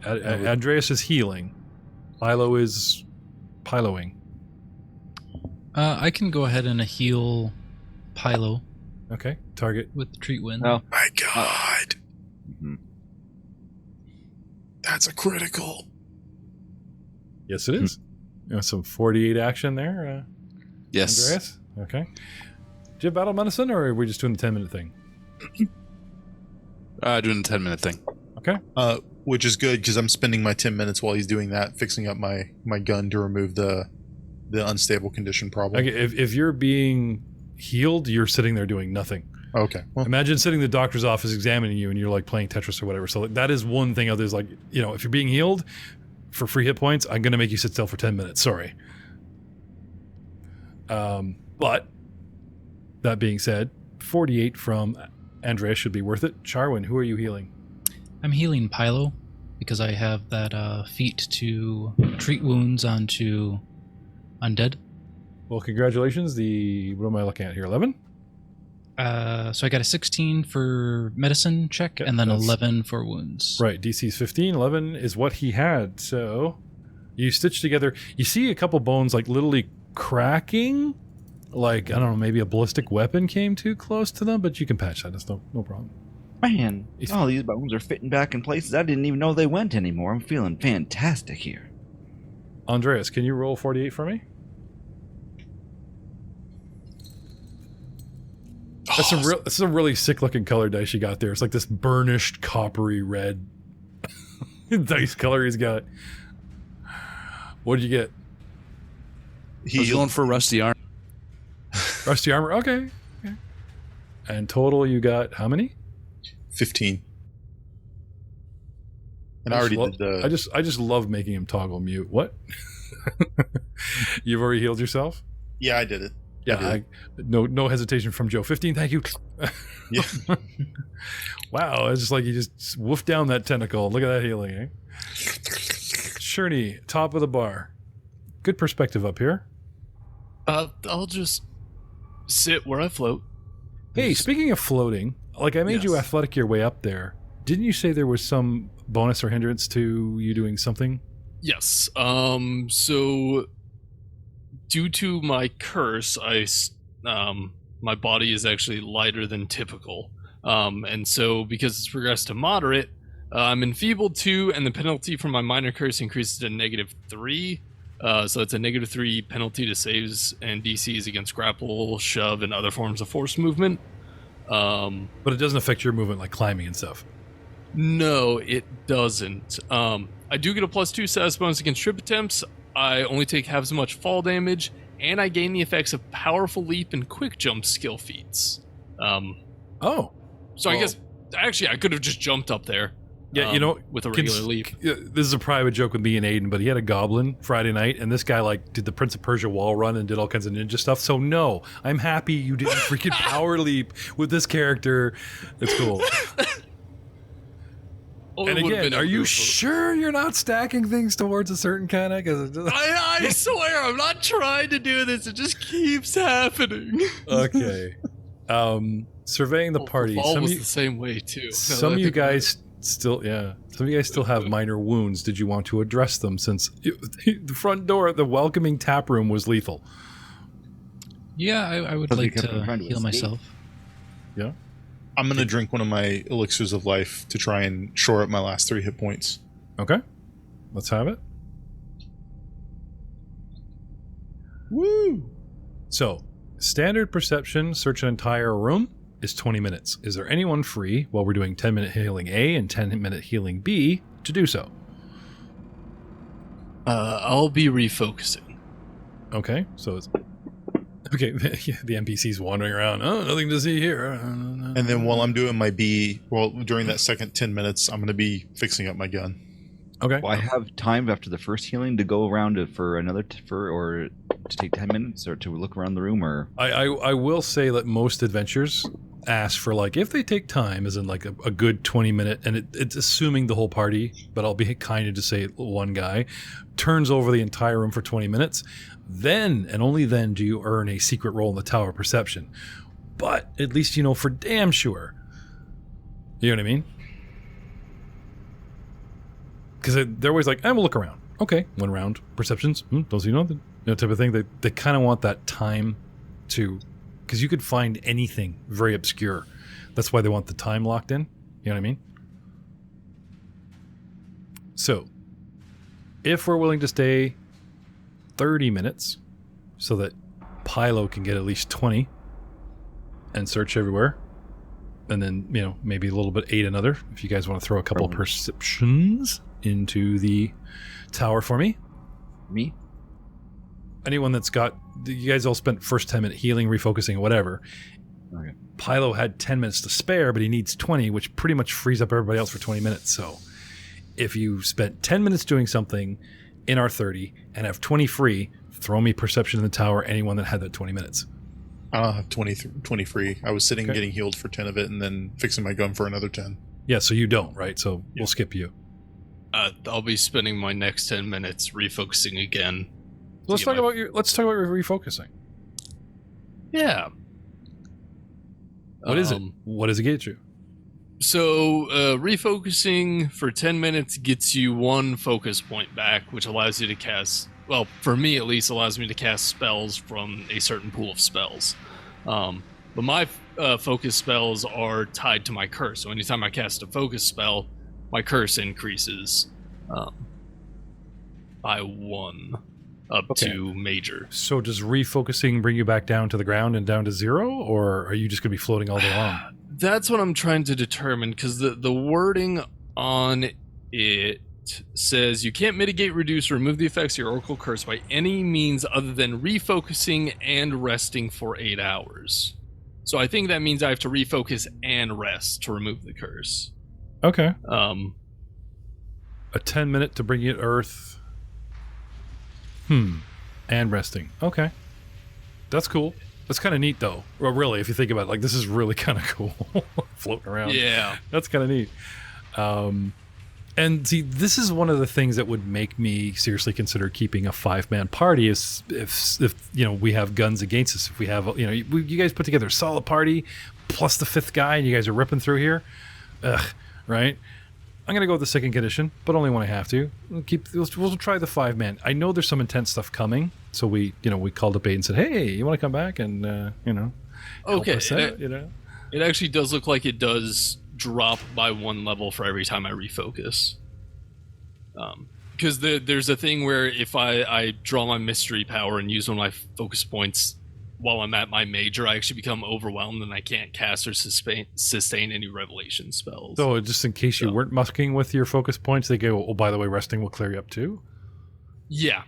Andreas is healing. Haill is piloing. I can go ahead and heal Haill Okay, target. with treat wind. Oh. My God. That's a critical. Yes, it is. Some 48 action there, Yes. Andreas. Okay. Do you have battle medicine, or are we just doing the 10-minute thing? Doing the 10-minute thing. Okay. Which is good because I'm spending my 10 minutes while he's doing that, fixing up my gun to remove the unstable condition problem. Okay. If you're being healed, you're sitting there doing nothing. Okay. Well, Imagine sitting in the doctor's office examining you, and you're like playing Tetris or whatever. So that is one thing. Others like, if you're being healed for free hit points, I'm going to make you sit still for 10 minutes. Sorry. But that being said, 48 from Andreas should be worth it. Charwin, who are you healing? I'm healing Haill because I have that feat to treat wounds onto undead. Well, congratulations. What am I looking at here? 11? So I got a 16 for medicine check, Okay, and then that's- 11 for wounds. Right, DC's 15, 11 is what he had. So you stitch together. You see a couple bones like literally cracking. Like, I don't know, maybe a ballistic weapon came too close to them, but you can patch that. That's no problem. Man, all these bones are fitting back in places I didn't even know they went anymore. I'm feeling fantastic here. Andreas, can you roll 48 for me? That's a really sick looking color dice you got there. It's like this burnished coppery red dice color he's got. What did you get? I was going for rusty arm. Rusty armor. Okay. And total, you got how many? 15. And I already did the. I just love making him toggle mute. What? You've already healed yourself? Yeah, I did it. Yeah, no hesitation from Joe. 15, thank you. Yeah. Wow, it's just like you just woofed down that tentacle. Look at that healing, eh? Shurney, top of the bar. Good perspective up here. I'll just sit where I float. Hey, speaking of floating, like I made you athletic your way up there. Didn't you say there was some bonus or hindrance to you doing something? Yes. So due to my curse, my body is actually lighter than typical. And so because it's progressed to moderate, I'm enfeebled 2, and the penalty for my minor curse increases to -3. So it's a -3 penalty to saves and DCs against grapple, shove, and other forms of force movement. But it doesn't affect your movement like climbing and stuff. No, it doesn't. I do get a +2 status bonus against trip attempts. I only take half as much fall damage, and I gain the effects of powerful leap and quick jump skill feats. So I guess actually I could have just jumped up there. Yeah, with a regular leap. This is a private joke with me and Aiden, but he had a goblin Friday night, and this guy like did the Prince of Persia wall run and did all kinds of ninja stuff. So no, I'm happy you didn't freaking power leap with this character. It's cool. And again, are you sure you're not stacking things towards a certain kind of? I swear, I'm not trying to do this. It just keeps happening. Okay. Surveying the party. The ball was the same way too. Some of you guys still have minor wounds. Did you want to address them since the front door, the welcoming tap room was lethal? Yeah, I would like to heal myself. Yeah. I'm going to drink one of my elixirs of life to try and shore up my last 3 hit points. Okay. Let's have it. Woo! So, standard perception, search an entire room is 20 minutes. Is there anyone free while we're doing 10-minute healing A and 10-minute healing B to do so? I'll be refocusing. Okay, so it's... Okay, the NPC's wandering around. Oh, nothing to see here. And then while I'm doing my B, during that second 10 minutes, I'm going to be fixing up my gun. Okay. Well, I have time after the first healing to go around for another, or to take 10 minutes, or to look around the room, or... I will say that most adventures ask for, like, if they take time, as in, like, a good 20-minute, and it's assuming the whole party, but I'll be kind of to say one guy, turns over the entire room for 20 minutes, then, and only then, do you earn a secret roll in the Tower of Perception. But at least you know for damn sure. You know what I mean? Because they're always like, we'll look around. Okay, 1 round. Perceptions, don't see nothing. Type of thing. They kind of want that time to... Because you could find anything very obscure. That's why they want the time locked in. You know what I mean? So, if we're willing to stay 30 minutes so that Pylo can get at least 20 and search everywhere, and then, maybe a little bit aid another, if you guys want to throw a couple of perceptions into the tower for me. Me? Anyone that's got... You guys all spent first 10-minute healing, refocusing, whatever. Okay. Pylo had 10 minutes to spare, but he needs 20, which pretty much frees up everybody else for 20 minutes. So if you spent 10 minutes doing something in our 30 and have 20 free, throw me perception in the tower, anyone that had that 20 minutes. I don't have 20 free. I was sitting getting healed for 10 of it and then fixing my gun for another 10. Yeah, so you don't, right? So we'll skip you. I'll be spending my next 10 minutes refocusing again. Let's talk about your refocusing. Yeah. What is it? What does it get you? So, refocusing for 10 minutes gets you 1 focus point back, which allows you to cast... Well, for me at least, allows me to cast spells from a certain pool of spells. But my focus spells are tied to my curse. So anytime I cast a focus spell, my curse increases by 1 up to major. So does refocusing bring you back down to the ground and down to 0? Or are you just going to be floating all day long? That's what I'm trying to determine, because the wording on it Next says you can't mitigate, reduce, or remove the effects of your Oracle Curse by any means other than refocusing and resting for 8 hours. So I think that means I have to refocus and rest to remove the curse. Okay. A 10-minute to bring you to Earth. And resting. Okay. That's cool. That's kind of neat, though. Well, really, if you think about it, like, this is really kind of cool. Floating around. Yeah. That's kind of neat. And see, this is one of the things that would make me seriously consider keeping a 5-man party is if you know, we have guns against us. If we have, you know, you guys put together a solid party plus the 5th guy and you guys are ripping through here. Right? I'm going to go with the second condition, but only when I have to. We'll try the 5-man. I know there's some intense stuff coming. So we called up Aiden and said, hey, you want to come back and, help us out, It actually does look like it does drop by 1 level for every time I refocus. Because there's a thing where if I draw my mystery power and use one of my focus points while I'm at my major, I actually become overwhelmed and I can't cast or sustain any revelation spells. So just in case you weren't mucking with your focus points, they go, oh, by the way, resting will clear you up too? Yeah.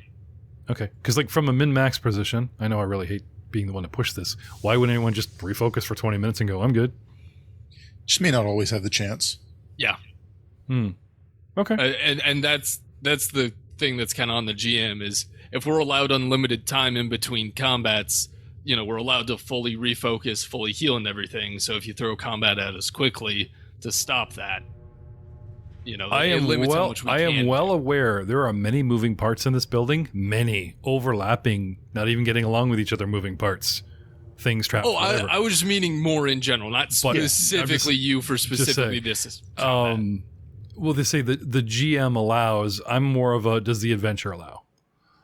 Okay. Because like from a min-max position, I know I really hate being the one to push this. Why would anyone just refocus for 20 minutes and go, I'm good? Just may not always have the chance. Yeah. Okay. And that's the thing that's kind of on the GM is if we're allowed unlimited time in between combats, we're allowed to fully refocus, fully heal and everything. So if you throw combat at us quickly to stop that, I am well aware there are many moving parts in this building, many overlapping, not even getting along with each other moving parts. Things trapped. Oh, I was just meaning more in general, not specifically you for specifically this. Well, they say that the GM allows. I'm more of a does the adventure allow?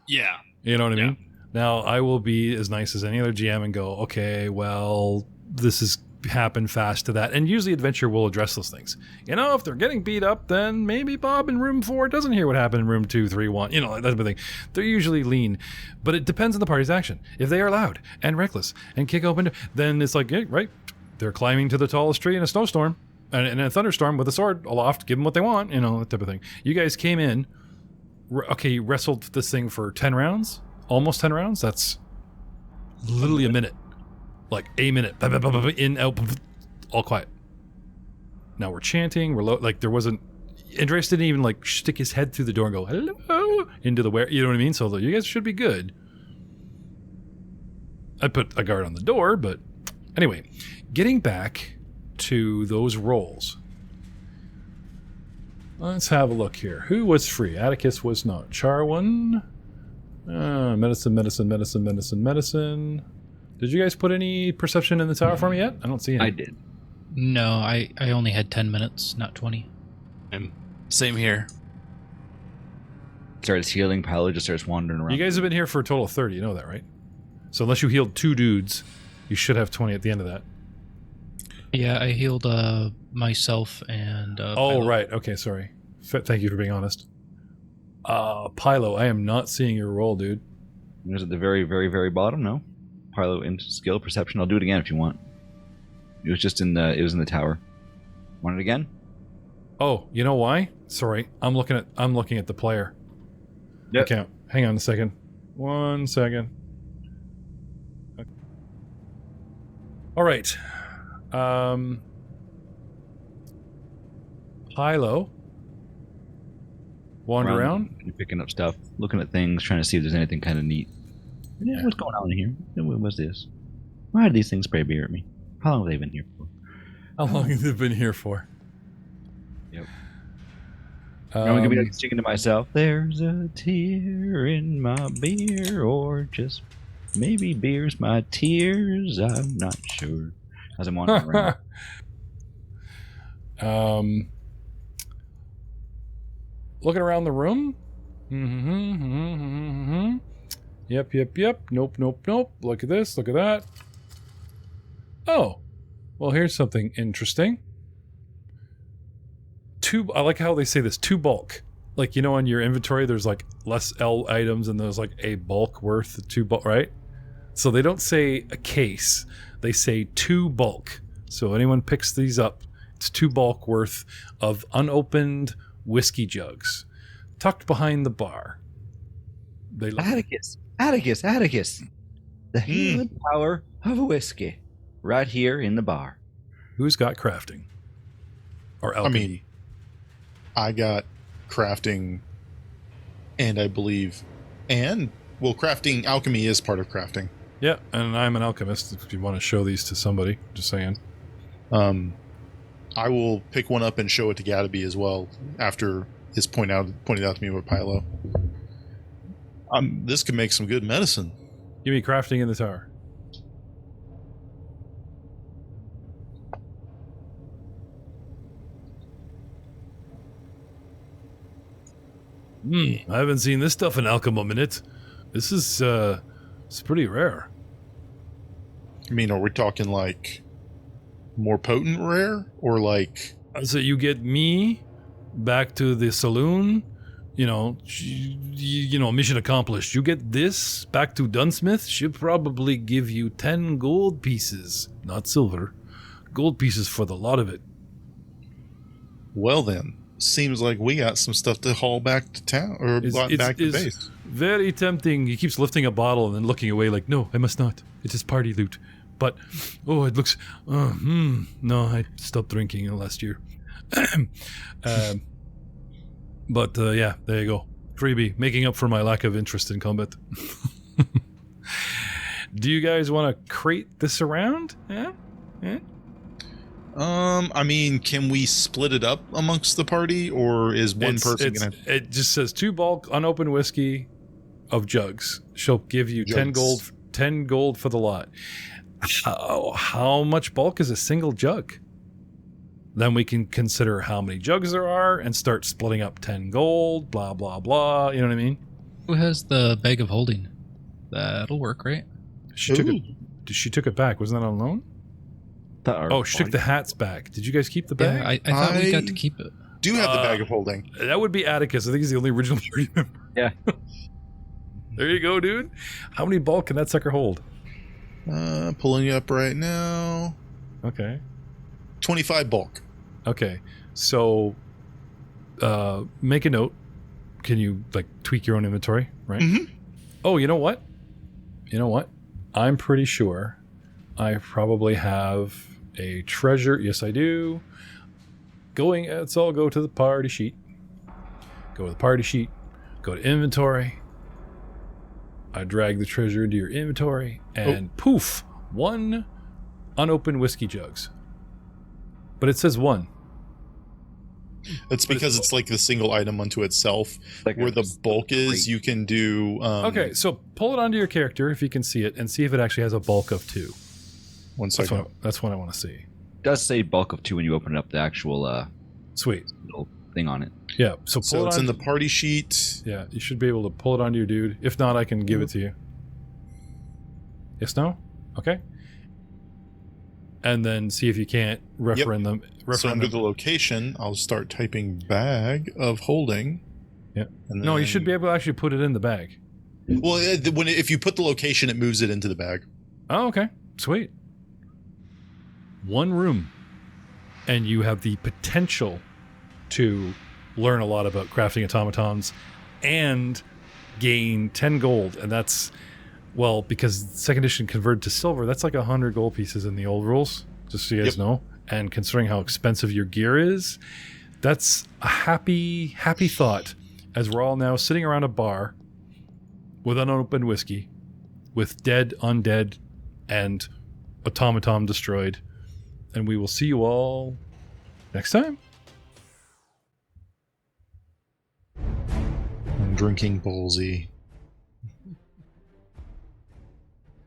Yeah. You know what I mean? Now, I will be as nice as any other GM and go, okay, well, this has happened fast to that. And usually adventure will address those things. If they're getting beat up, then maybe Bob in room 4 doesn't hear what happened in room 2, 3, 1. That type of thing. They're usually lean. But it depends on the party's action. If they are loud and reckless and kick open, then it's like, right, they're climbing to the tallest tree in a snowstorm and in a thunderstorm with a sword aloft, give them what they want, that type of thing. You guys came in, you wrestled this thing for 10 rounds, almost 10 rounds. That's literally a minute. Like a minute, in, out, all quiet. Now we're chanting, we're low, like there wasn't, Andreas didn't even like stick his head through the door and go, hello, into the you know what I mean? So you guys should be good. I put a guard on the door, but anyway, getting back to those rolls. Let's have a look here. Who was free? Atticus was not. Charwin. Medicine. Did you guys put any perception in the tower for me yet? I don't see any. I did. No, I only had 10 minutes, not 20. Same here. Starts healing, Paolo just starts wandering around. You guys have been here for a total of 30, you know that, right? So unless you healed 2 dudes, you should have 20 at the end of that. Yeah, I healed myself and Pilot. Right. Okay, sorry. Thank you for being honest. Pilo, I am not seeing your roll, dude. It was at the very, very, very bottom, no? Pilo in skill perception. I'll do it again if you want. It was just in the tower. Want it again? Oh, you know why? Sorry, I'm looking at the player. Yep. Okay, hang on a second. 1 second. Okay. All right. Pilo. Wander around. You're picking up stuff, looking at things, trying to see if there's anything kind of neat. Yeah, what's going on in here? What's this? Why do these things spray beer at me? How long have they been here for? How long have they been here for? Yep. I'm gonna be like singing to myself. There's a tear in my beer, or just maybe beer's my tears. I'm not sure. As I'm wandering around. Looking around the room. Yep. Nope. Look at this. Look at that. Oh. Well, here's something interesting. I like how they say this. 2 bulk. Like, on your inventory, there's like less L items and there's like a bulk worth 2 bulk, right? So they don't say a case. They say 2 bulk. So anyone picks these up, it's 2 bulk worth of unopened whiskey jugs. tucked behind the bar. They look. Atticus. The healing power of whiskey. Right here in the bar. Who's got crafting? Or alchemy? I got crafting, and I believe, crafting, alchemy is part of crafting. Yeah, and I'm an alchemist. If you want to show these to somebody, just saying. I will pick one up and show it to Gadaby as well after it's pointed out to me by Pylo. This could make some good medicine. Give me crafting in the tower. I haven't seen this stuff in Alchemy a minute. This is it's pretty rare. I mean, are we talking like more potent rare, or like? So you get me back to the saloon. You know, mission accomplished. You get this back to Dunsmith. She'll probably give you 10 gold pieces, not silver, gold pieces for the lot of it. Well then, seems like we got some stuff to haul back to town, or back to base. Very tempting. He keeps lifting a bottle and then looking away like, no, I must not. It is party loot. But, it looks, no, I stopped drinking last year. But yeah, there you go. Freebie, making up for my lack of interest in combat. Do you guys want to crate this around? Yeah? I mean, can we split it up amongst the party, or is one person gonna? It just says 2 bulk unopened whiskey of jugs. She'll give you 10 gold for the lot. How much bulk is a single jug? Then we can consider how many jugs there are and start splitting up 10 gold, blah, blah, blah. You know what I mean? Who has the bag of holding? That'll work, right? She took it back. Wasn't that on loan? She took the hats back. Did you guys keep the bag? Yeah, I thought we got to keep it. Do have the bag of holding. That would be Atticus. I think he's the only original party member. Yeah. There you go, dude. How many bulk can that sucker hold? Pulling you up right now. Okay. 25 bulk. Okay. So, make a note. Can you, tweak your own inventory, right? Mm-hmm. Oh, you know what? I'm pretty sure I probably have a treasure. Yes, I do. Let's all go to the party sheet. Go to the party sheet. Go to inventory. I drag the treasure into your inventory, and poof, 1 unopened whiskey jugs. But it says 1. That's because it's like the single item unto itself. Where the bulk is, you can do... okay, so pull it onto your character if you can see it, and see if it actually has a bulk of 2. 1 second. That's what I want to see. It does say bulk of 2 when you open up the actual sweet little thing on it. Yeah, so it's in the party sheet. Yeah, you should be able to pull it onto your dude. If not, I can give it to you. Yes, no? Okay. And then see if you can't reference them. So under the location, I'll start typing bag of holding. Yeah. No, you should be able to actually put it in the bag. Well, if you put the location, it moves it into the bag. Oh, okay. Sweet. 1 room. And you have the potential to learn a lot about crafting automatons and gain 10 gold. And that's, well, because 2nd edition converted to silver, that's like 100 gold pieces in the old rules, just so you guys know. And considering how expensive your gear is, that's a happy thought, as we're all now sitting around a bar with unopened whiskey, with dead, undead, and automaton destroyed. And we will see you all next time. I'm drinking ballsy.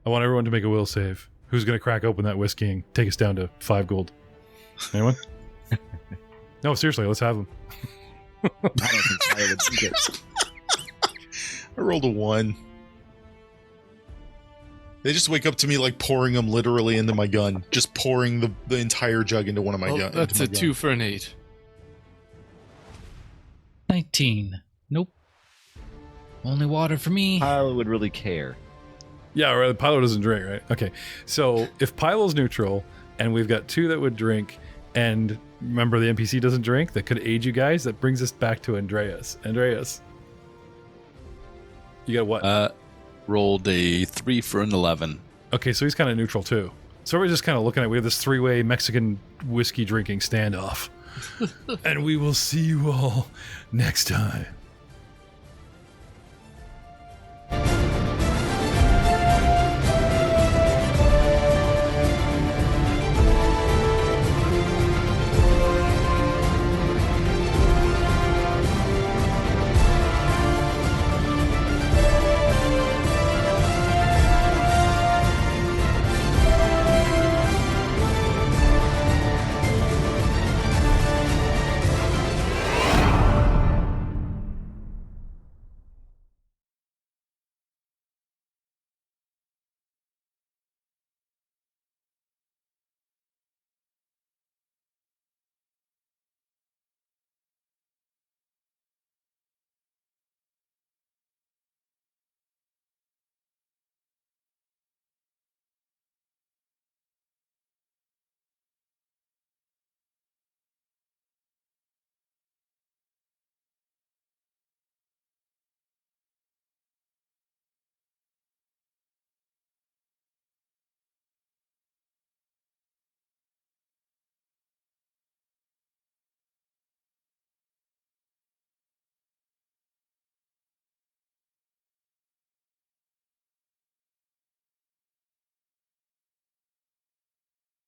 I want everyone to make a will save. Who's going to crack open that whiskey and take us down to 5 gold? Anyone? No, seriously, let's have them. I don't think Tyler would think it. I rolled a 1. They just wake up to me like pouring them literally into my gun. Just pouring the entire jug into one of my guns. That's a 2 for an 8. 19. Nope. Only water for me. Tyler would really care. Yeah, right. Pylo doesn't drink, right? Okay. So if Pylo's neutral and we've got 2 that would drink And remember, the NPC doesn't drink. That could aid you guys. That brings us back to Andreas. Andreas, you got what? Rolled a 3 for an 11. Okay, so he's kind of neutral too. So we're just kind of looking at, we have this 3-way Mexican whiskey drinking standoff. And we will see you all next time.